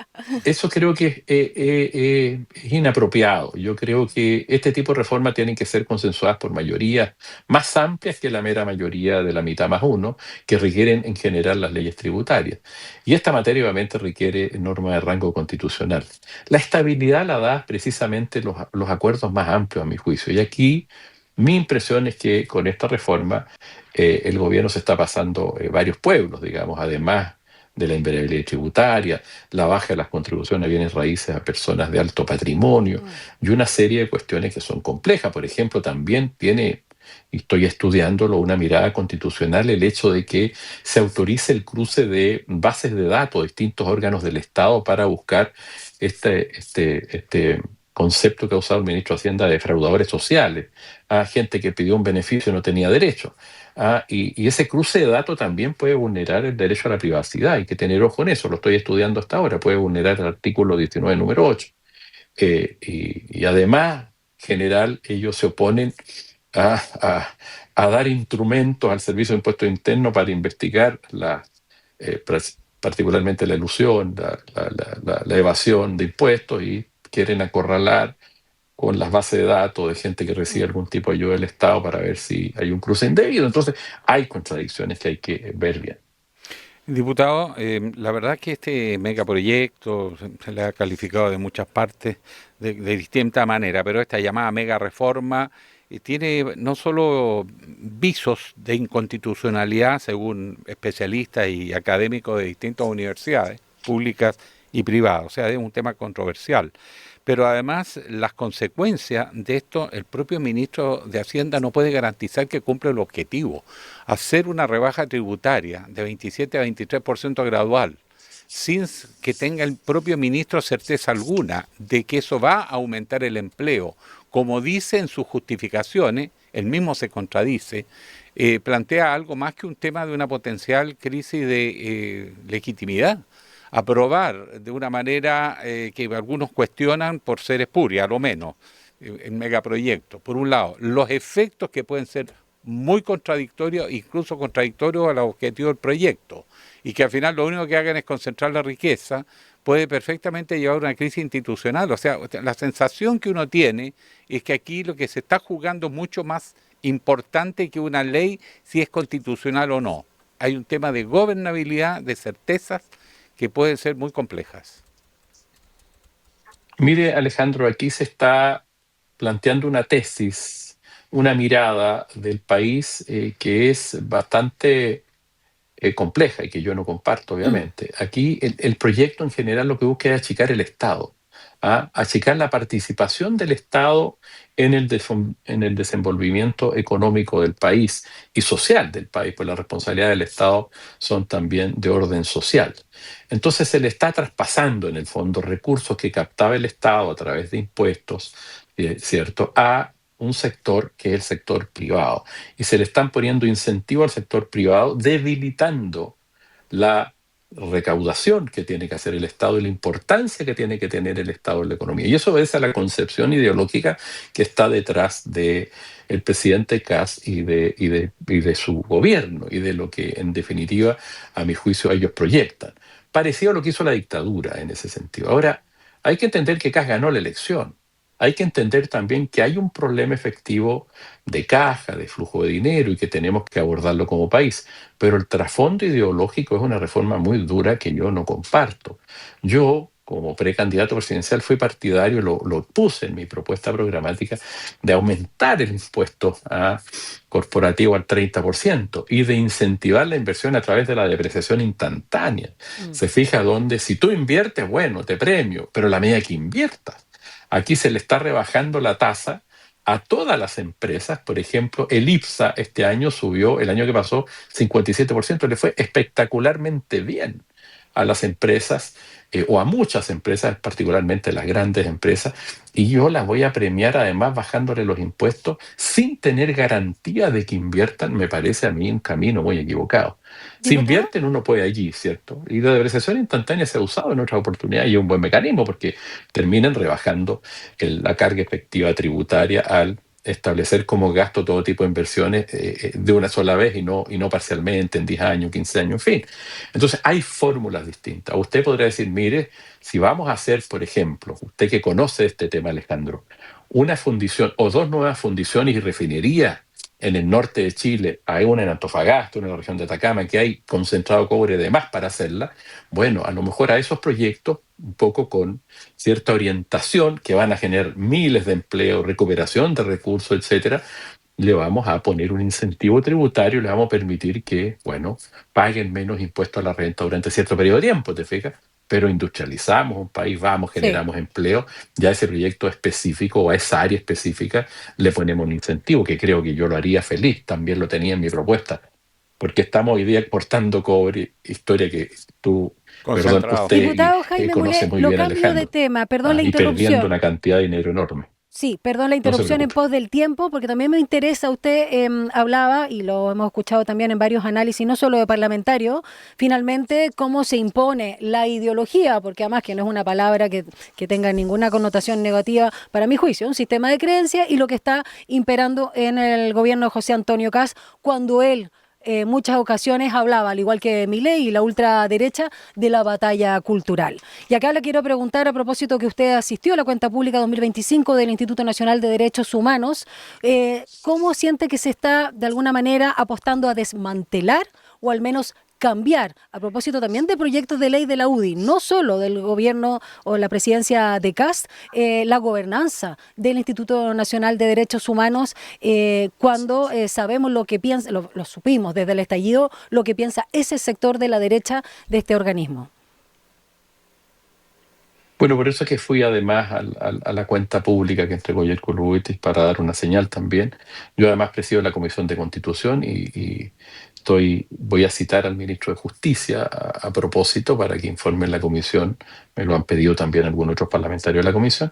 eso creo que es inapropiado. Yo creo que este tipo de reformas tienen que ser consensuadas por mayorías más amplias que la mera mayoría de la mitad más uno, que requieren en general las leyes tributarias. Y esta materia obviamente requiere normas de rango constitucional. La estabilidad la da precisamente los acuerdos más amplios, a mi juicio. Y aquí mi impresión es que con esta reforma el gobierno se está pasando varios pueblos, digamos, además de la invariabilidad tributaria, la baja de las contribuciones a bienes raíces a personas de alto patrimonio y una serie de cuestiones que son complejas. Por ejemplo, también tiene, y estoy estudiándolo, una mirada constitucional el hecho de que se autorice el cruce de bases de datos de distintos órganos del Estado para buscar este concepto que ha usado el ministro de Hacienda de defraudadores sociales, a gente que pidió un beneficio y no tenía derecho. Y ese cruce de datos también puede vulnerar el derecho a la privacidad. Hay que tener ojo en eso, lo estoy estudiando hasta ahora. Puede vulnerar el artículo 19, número 8. Y además, en general, ellos se oponen a dar instrumentos al Servicio de Impuestos Internos para investigar particularmente la elusión, la evasión de impuestos, y quieren acorralar con las bases de datos de gente que recibe algún tipo de ayuda del Estado para ver si hay un cruce indebido. Entonces, hay contradicciones que hay que ver bien. Diputado, la verdad es que este megaproyecto se le ha calificado de muchas partes de distinta manera, pero esta llamada mega reforma tiene no solo visos de inconstitucionalidad, según especialistas y académicos de distintas universidades públicas y privadas, o sea, es un tema controversial. Pero además las consecuencias de esto, el propio ministro de Hacienda no puede garantizar que cumple el objetivo. Hacer una rebaja tributaria de 27 a 23% gradual, sin que tenga el propio ministro certeza alguna de que eso va a aumentar el empleo, como dice en sus justificaciones, él mismo se contradice, plantea algo más que un tema de una potencial crisis de legitimidad. Aprobar de una manera que algunos cuestionan por ser espuria, a lo menos, el megaproyecto. Por un lado, los efectos que pueden ser muy contradictorios, incluso contradictorios a los objetivos del proyecto, y que al final lo único que hagan es concentrar la riqueza, puede perfectamente llevar a una crisis institucional. O sea, la sensación que uno tiene es que aquí lo que se está jugando es mucho más importante que una ley, si es constitucional o no. Hay un tema de gobernabilidad, de certezas, que pueden ser muy complejas. Mire, Alejandro, aquí se está planteando una tesis, una mirada del país que es bastante compleja y que yo no comparto, obviamente. Aquí el proyecto en general lo que busca es achicar el Estado, achicar la participación del Estado en el desenvolvimiento económico del país y social del país, pues las responsabilidades del Estado son también de orden social. Entonces se le está traspasando en el fondo recursos que captaba el Estado a través de impuestos, ¿cierto?, a un sector que es el sector privado. Y se le están poniendo incentivos al sector privado, debilitando la recaudación que tiene que hacer el Estado y la importancia que tiene que tener el Estado en la economía. Y eso obedece a la concepción ideológica que está detrás del presidente Kast y de su gobierno y de lo que, en definitiva, a mi juicio, ellos proyectan. Parecido a lo que hizo la dictadura en ese sentido. Ahora, hay que entender que Kast ganó la elección. Hay que entender también que hay un problema efectivo de caja, de flujo de dinero y que tenemos que abordarlo como país. Pero el trasfondo ideológico es una reforma muy dura que yo no comparto. Yo, como precandidato presidencial, fui partidario, lo puse en mi propuesta programática, de aumentar el impuesto corporativo al 30% y de incentivar la inversión a través de la depreciación instantánea. Se fija donde si tú inviertes, bueno, te premio, pero la medida que inviertas. Aquí se le está rebajando la tasa a todas las empresas. Por ejemplo, el IPSA este año subió, el año que pasó, 57%, le fue espectacularmente bien a las empresas, o a muchas empresas, particularmente las grandes empresas, y yo las voy a premiar además bajándole los impuestos sin tener garantía de que inviertan. Me parece a mí un camino muy equivocado. Si invierten, uno puede allí, ¿cierto? Y la depreciación instantánea se ha usado en otras oportunidades y es un buen mecanismo porque terminan rebajando la carga efectiva tributaria al establecer como gasto todo tipo de inversiones de una sola vez y no parcialmente en 10 años, 15 años, en fin. Entonces hay fórmulas distintas. Usted podría decir, mire, si vamos a hacer, por ejemplo, usted que conoce este tema, Alejandro, una fundición o 2 nuevas fundiciones y refinerías en el norte de Chile, hay una en Antofagasta, una en la región de Atacama, que hay concentrado cobre de más para hacerla, bueno, a lo mejor a esos proyectos, un poco con cierta orientación, que van a generar miles de empleos, recuperación de recursos, etcétera, le vamos a poner un incentivo tributario, le vamos a permitir que, bueno, paguen menos impuestos a la renta durante cierto periodo de tiempo, ¿te fijas? Pero industrializamos un país, generamos empleo, ya a ese proyecto específico o a esa área específica le ponemos un incentivo, que creo que yo lo haría feliz, también lo tenía en mi propuesta, porque estamos hoy día exportando cobre, historia que tú, perdón, usted Diputado Jaime conoce Mulet, muy lo bien, cambio Alejandro. de tema, perdón la Y perdiendo interrupción. una cantidad de dinero enorme. Sí, perdón la No se interrupción en preocupe. pos del tiempo, porque también me interesa, usted hablaba, y lo hemos escuchado también en varios análisis, no solo de parlamentarios, finalmente cómo se impone la ideología, porque además que no es una palabra que tenga ninguna connotación negativa para mi juicio, un sistema de creencias y lo que está imperando en el gobierno de José Antonio Kast cuando él muchas ocasiones hablaba, al igual que Milei y la ultraderecha, de la batalla cultural. Y acá le quiero preguntar, a propósito que usted asistió a la cuenta pública 2025 del Instituto Nacional de Derechos Humanos, ¿cómo siente que se está de alguna manera apostando a desmantelar o al menos cambiar, a propósito también de proyectos de ley de la UDI, no solo del gobierno o la presidencia de Kast, la gobernanza del Instituto Nacional de Derechos Humanos, cuando sabemos lo que piensa, lo supimos desde el estallido, lo que piensa ese sector de la derecha de este organismo? Bueno, por eso es que fui además a la cuenta pública que entregó Yerko Lubitis para dar una señal también. Yo además presido la Comisión de Constitución y voy a citar al ministro de Justicia a propósito para que informe en la comisión, me lo han pedido también algunos otros parlamentarios de la comisión,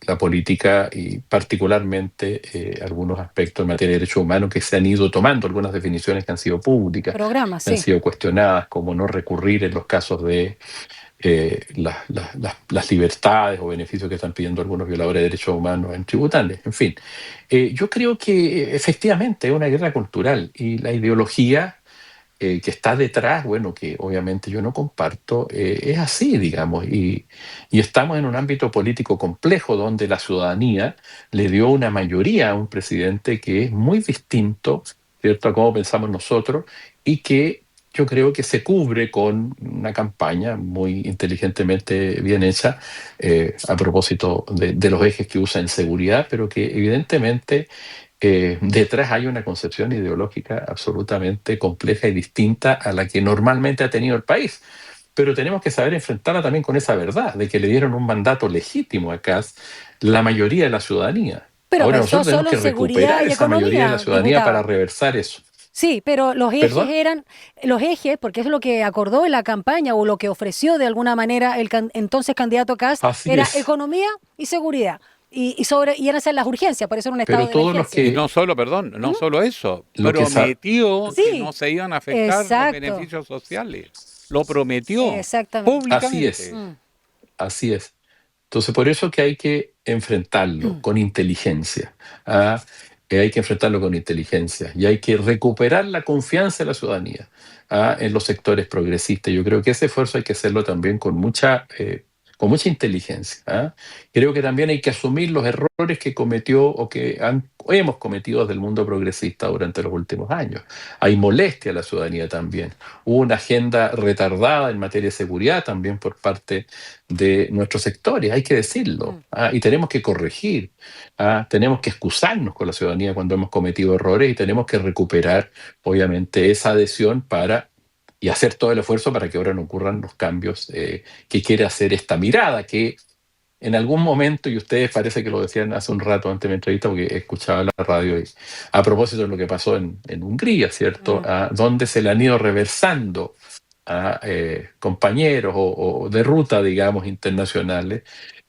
la política y particularmente algunos aspectos en materia de derechos humanos que se han ido tomando, algunas definiciones que han sido públicas, Programas, que han sí. sido cuestionadas, como no recurrir en los casos de las libertades o beneficios que están pidiendo algunos violadores de derechos humanos en tribunales, en fin. Yo creo que efectivamente es una guerra cultural y la ideología que está detrás, bueno, que obviamente yo no comparto, es así, digamos, y estamos en un ámbito político complejo donde la ciudadanía le dio una mayoría a un presidente que es muy distinto, ¿cierto?, a cómo pensamos nosotros y que yo creo que se cubre con una campaña muy inteligentemente bien hecha a propósito de los ejes que usa en seguridad, pero que evidentemente detrás hay una concepción ideológica absolutamente compleja y distinta a la que normalmente ha tenido el país. Pero tenemos que saber enfrentarla también con esa verdad, de que le dieron un mandato legítimo a Kast la mayoría de la ciudadanía. Pero Ahora pensó nosotros tenemos solo que en seguridad recuperar y esa mayoría de la economía, ciudadanía diputado. para reversar eso. Sí, pero los ejes ¿Perdón? eran, los ejes, porque es lo que acordó en la campaña o lo que ofreció de alguna manera el entonces candidato Kast, Así era es. economía y seguridad. Y eran esas las urgencias, por eso era un Pero estado de todos los emergencia. Y que... no solo, perdón, no solo eso, Lo que prometió que Sí, no se iban a afectar exacto. los beneficios sociales. Lo prometió Exactamente. públicamente. Así es. Así es. Entonces, por eso que hay que enfrentarlo con inteligencia. Hay que enfrentarlo con inteligencia y hay que recuperar la confianza de la ciudadanía en los sectores progresistas. Yo creo que ese esfuerzo hay que hacerlo también con mucha inteligencia. Creo que también hay que asumir los errores que cometió o que hemos cometido desde el mundo progresista durante los últimos años. Hay molestia a la ciudadanía también. Hubo una agenda retardada en materia de seguridad también por parte de nuestros sectores, hay que decirlo. Y tenemos que corregir. Tenemos que excusarnos con la ciudadanía cuando hemos cometido errores y tenemos que recuperar, obviamente, esa adhesión y hacer todo el esfuerzo para que ahora no ocurran los cambios que quiere hacer esta mirada, que en algún momento, y ustedes parece que lo decían hace un rato antes de mi entrevista, porque escuchaba la radio, y a propósito de lo que pasó en Hungría, ¿cierto? Donde se le han ido reversando a compañeros o de ruta, digamos, internacionales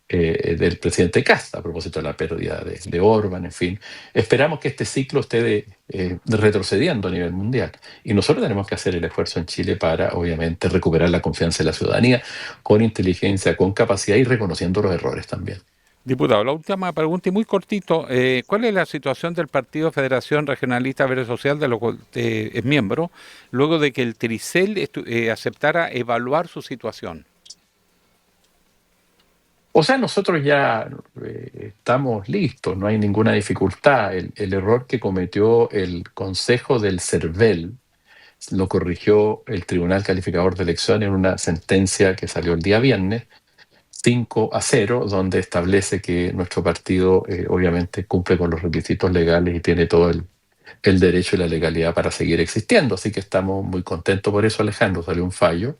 del presidente Kast, a propósito de la pérdida de Orbán, en fin. Esperamos que este ciclo esté retrocediendo a nivel mundial. Y nosotros tenemos que hacer el esfuerzo en Chile para, obviamente, recuperar la confianza de la ciudadanía con inteligencia, con capacidad y reconociendo los errores también. Diputado, la última pregunta y muy cortito. ¿Cuál es la situación del Partido Federación Regionalista Verde Social, de lo cual es miembro, luego de que el Tricel aceptara evaluar su situación? O sea, nosotros ya estamos listos, no hay ninguna dificultad. El error que cometió el Consejo del CERVEL lo corrigió el Tribunal Calificador de Elecciones en una sentencia que salió el día viernes, 5-0, donde establece que nuestro partido obviamente cumple con los requisitos legales y tiene todo el derecho y la legalidad para seguir existiendo. Así que estamos muy contentos por eso, Alejandro. Salió un fallo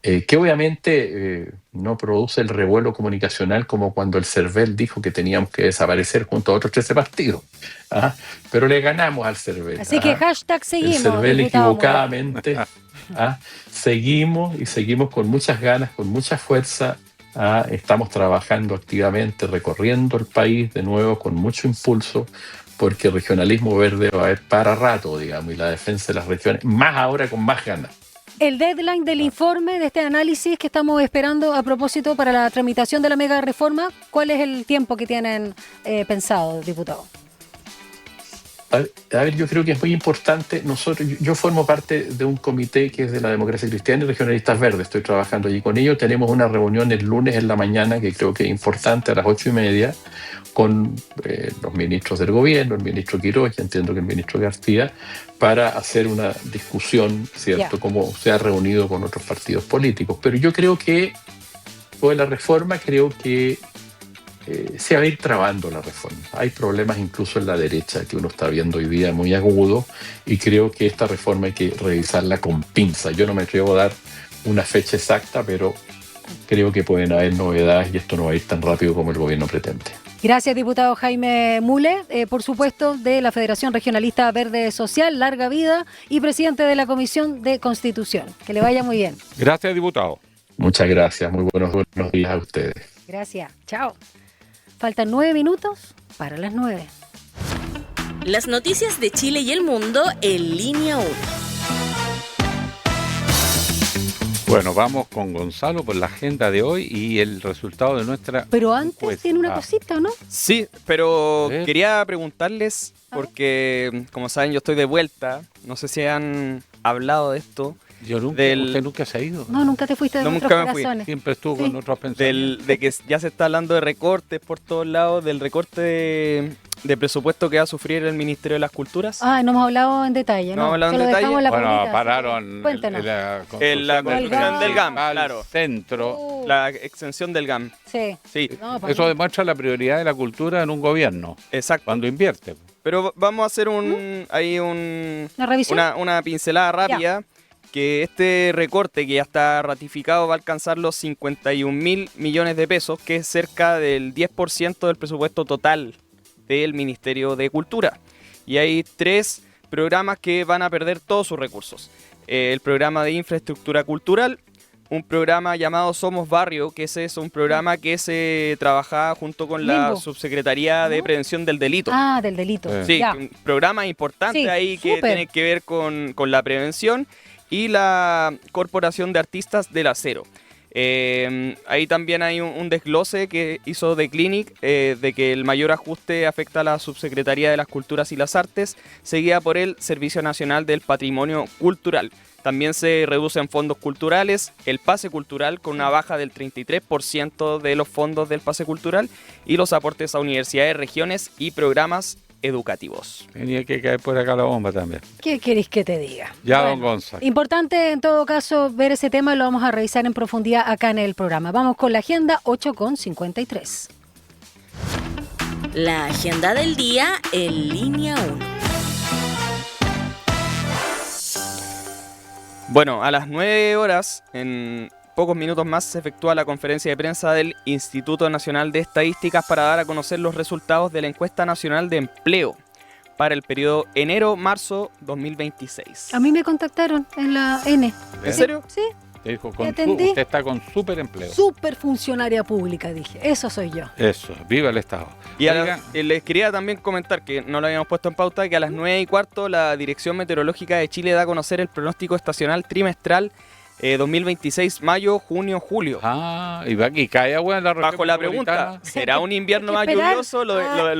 que obviamente no produce el revuelo comunicacional como cuando el CERVEL dijo que teníamos que desaparecer junto a otros 13 partidos. Pero le ganamos al CERVEL. Así que hashtag seguimos. El CERVEL diputado. equivocadamente. Seguimos y seguimos con muchas ganas, con mucha fuerza. Estamos trabajando activamente, recorriendo el país de nuevo con mucho impulso, porque el regionalismo verde va a haber para rato, digamos, y la defensa de las regiones, más ahora con más ganas. El deadline del informe, de este análisis que estamos esperando a propósito para la tramitación de la mega reforma, ¿cuál es el tiempo que tienen pensado, diputado? A ver, yo creo que es muy importante. Yo formo parte de un comité que es de la Democracia Cristiana y Regionalistas Verdes. Estoy trabajando allí con ellos. Tenemos una reunión el lunes en la mañana que creo que es importante, a las 8:30, con los ministros del gobierno, el ministro Quiroz, y entiendo que el ministro García, para hacer una discusión, ¿cierto? Como se ha reunido con otros partidos políticos. Pero yo creo que, con la reforma, creo que se va a ir trabando la reforma. Hay problemas incluso en la derecha que uno está viendo hoy día muy agudo, y creo que esta reforma hay que revisarla con pinza. Yo no me atrevo a dar una fecha exacta, pero creo que pueden haber novedades y esto no va a ir tan rápido como el gobierno pretende. Gracias, diputado Jaime Mule, por supuesto, de la Federación Regionalista Verde Social, larga vida, y presidente de la Comisión de Constitución. Que le vaya muy bien. Gracias, diputado. Muchas gracias, muy buenos días a ustedes. Gracias, chao. Faltan 9 minutos para las 9. Las noticias de Chile y el mundo en línea 1. Bueno, vamos con Gonzalo por la agenda de hoy y el resultado de nuestra... Pero antes tiene una cosita, ¿no? Sí, pero quería preguntarles, porque como saben yo estoy de vuelta, no sé si han hablado de esto. ¿Usted nunca se ha ido? No, nunca te fuiste de nuestros corazones. Siempre estuvo con otros pensamientos. De que ya se está hablando de recortes por todos lados, del recorte de presupuesto que va a sufrir el Ministerio de las Culturas. No hemos hablado en detalle, ¿no? No hemos hablado en detalle. Bueno, pararon la construcción del GAM, claro. Centro. La extensión del GAM. Sí. No, eso demuestra la prioridad de la cultura en un gobierno. Exacto. Cuando invierte. Pero vamos a hacer ¿Una revisión? Una pincelada rápida. Que este recorte que ya está ratificado va a alcanzar los 51.000 millones de pesos, que es cerca del 10% del presupuesto total del Ministerio de Cultura. Y hay 3 programas que van a perder todos sus recursos. El programa de infraestructura cultural, un programa llamado Somos Barrio, que ese es un programa que se trabaja junto con la Subsecretaría de Prevención del Delito. Del delito. Sí, un programa importante ahí que tiene que ver con la prevención. Y la Corporación de Artistas del Acero. Ahí también hay un desglose que hizo The Clinic de que el mayor ajuste afecta a la Subsecretaría de las Culturas y las Artes, seguida por el Servicio Nacional del Patrimonio Cultural. También se reducen fondos culturales, el pase cultural con una baja del 33% de los fondos del pase cultural y los aportes a universidades, regiones y programas educativos. Tenía que caer por acá la bomba también. ¿Qué querés que te diga? Ya, don Gonzalo. Importante en todo caso ver ese tema, lo vamos a revisar en profundidad acá en el programa. Vamos con la agenda 8:53. La agenda del día en línea 1. Bueno, a las 9 horas pocos minutos más se efectúa la conferencia de prensa del Instituto Nacional de Estadísticas para dar a conocer los resultados de la Encuesta Nacional de Empleo para el periodo enero-marzo 2026. A mí me contactaron en la N. ¿En serio? Sí. Te dijo, atendí. usted está con súper empleo. Súper funcionaria pública, dije. Eso soy yo. Eso, viva el Estado. Y les quería también comentar, que no lo habíamos puesto en pauta, que a las 9:15 la Dirección Meteorológica de Chile da a conocer el pronóstico estacional trimestral 2026, mayo, junio, julio. Y cae agua en la región bajo la pregunta, metropolitana. ¿será un invierno más esperar. lluvioso? Lo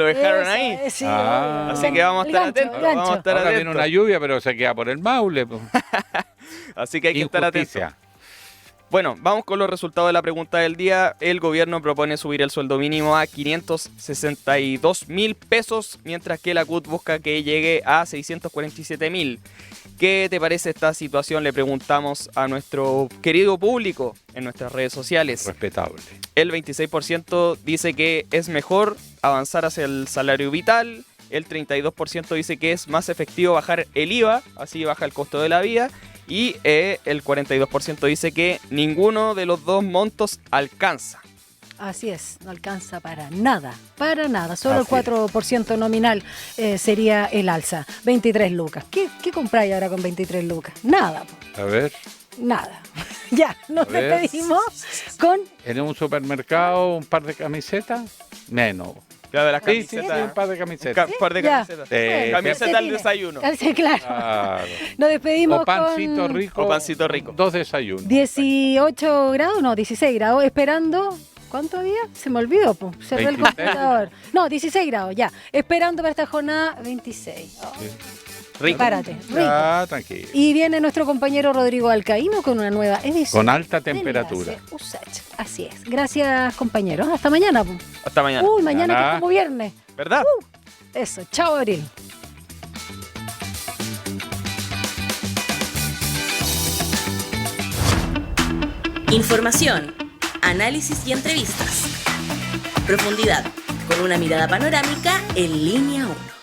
dejaron Eso, ahí. sí. Así que vamos a estar atentos. Vamos a estar Ahora viene atentos. una lluvia, pero se queda por el Maule. Po. Así que hay que estar atentos. Injusticia. Bueno, vamos con los resultados de la pregunta del día. El gobierno propone subir el sueldo mínimo a 562.000 pesos, mientras que la CUT busca que llegue a 647.000. ¿Qué te parece esta situación? Le preguntamos a nuestro querido público en nuestras redes sociales. Respetable. El 26% dice que es mejor avanzar hacia el salario vital. El 32% dice que es más efectivo bajar el IVA, así baja el costo de la vida. Y el 42% dice que ninguno de los dos montos alcanza. Así es, no alcanza para nada. Solo Así el 4% nominal sería el alza. 23 lucas. ¿Qué compráis ahora con 23 lucas? Nada. A ver. Nada. Ya, nos A ver. despedimos con... En un supermercado, un par de camisetas, menos. Claro, de las Sí, camisetas. un par de camisetas. Un par de Ya. camisetas. Bueno, Camiseta al desayuno. Sí, claro. Claro. Nos despedimos O pancito con rico. O pancito rico. 2 desayunos. 18 grados, no, 16 grados, esperando... ¿Cuánto había? Se me olvidó, pues. Cerré el 26. computador. No, 16 grados, ya. Esperando para esta jornada 26. Oh. Rico. Párate, rico. Ah, tranquilo. Y viene nuestro compañero Rodrigo Alcaíno con una nueva edición. Con alta de temperatura. Enlace USACH. Así es. Gracias, compañeros. Hasta mañana. Po. Hasta mañana. Uy, mañana que es Mañana. como viernes. ¿Verdad? Eso. Chao, Abril. Información, análisis y entrevistas. Profundidad, con una mirada panorámica en Línea 1.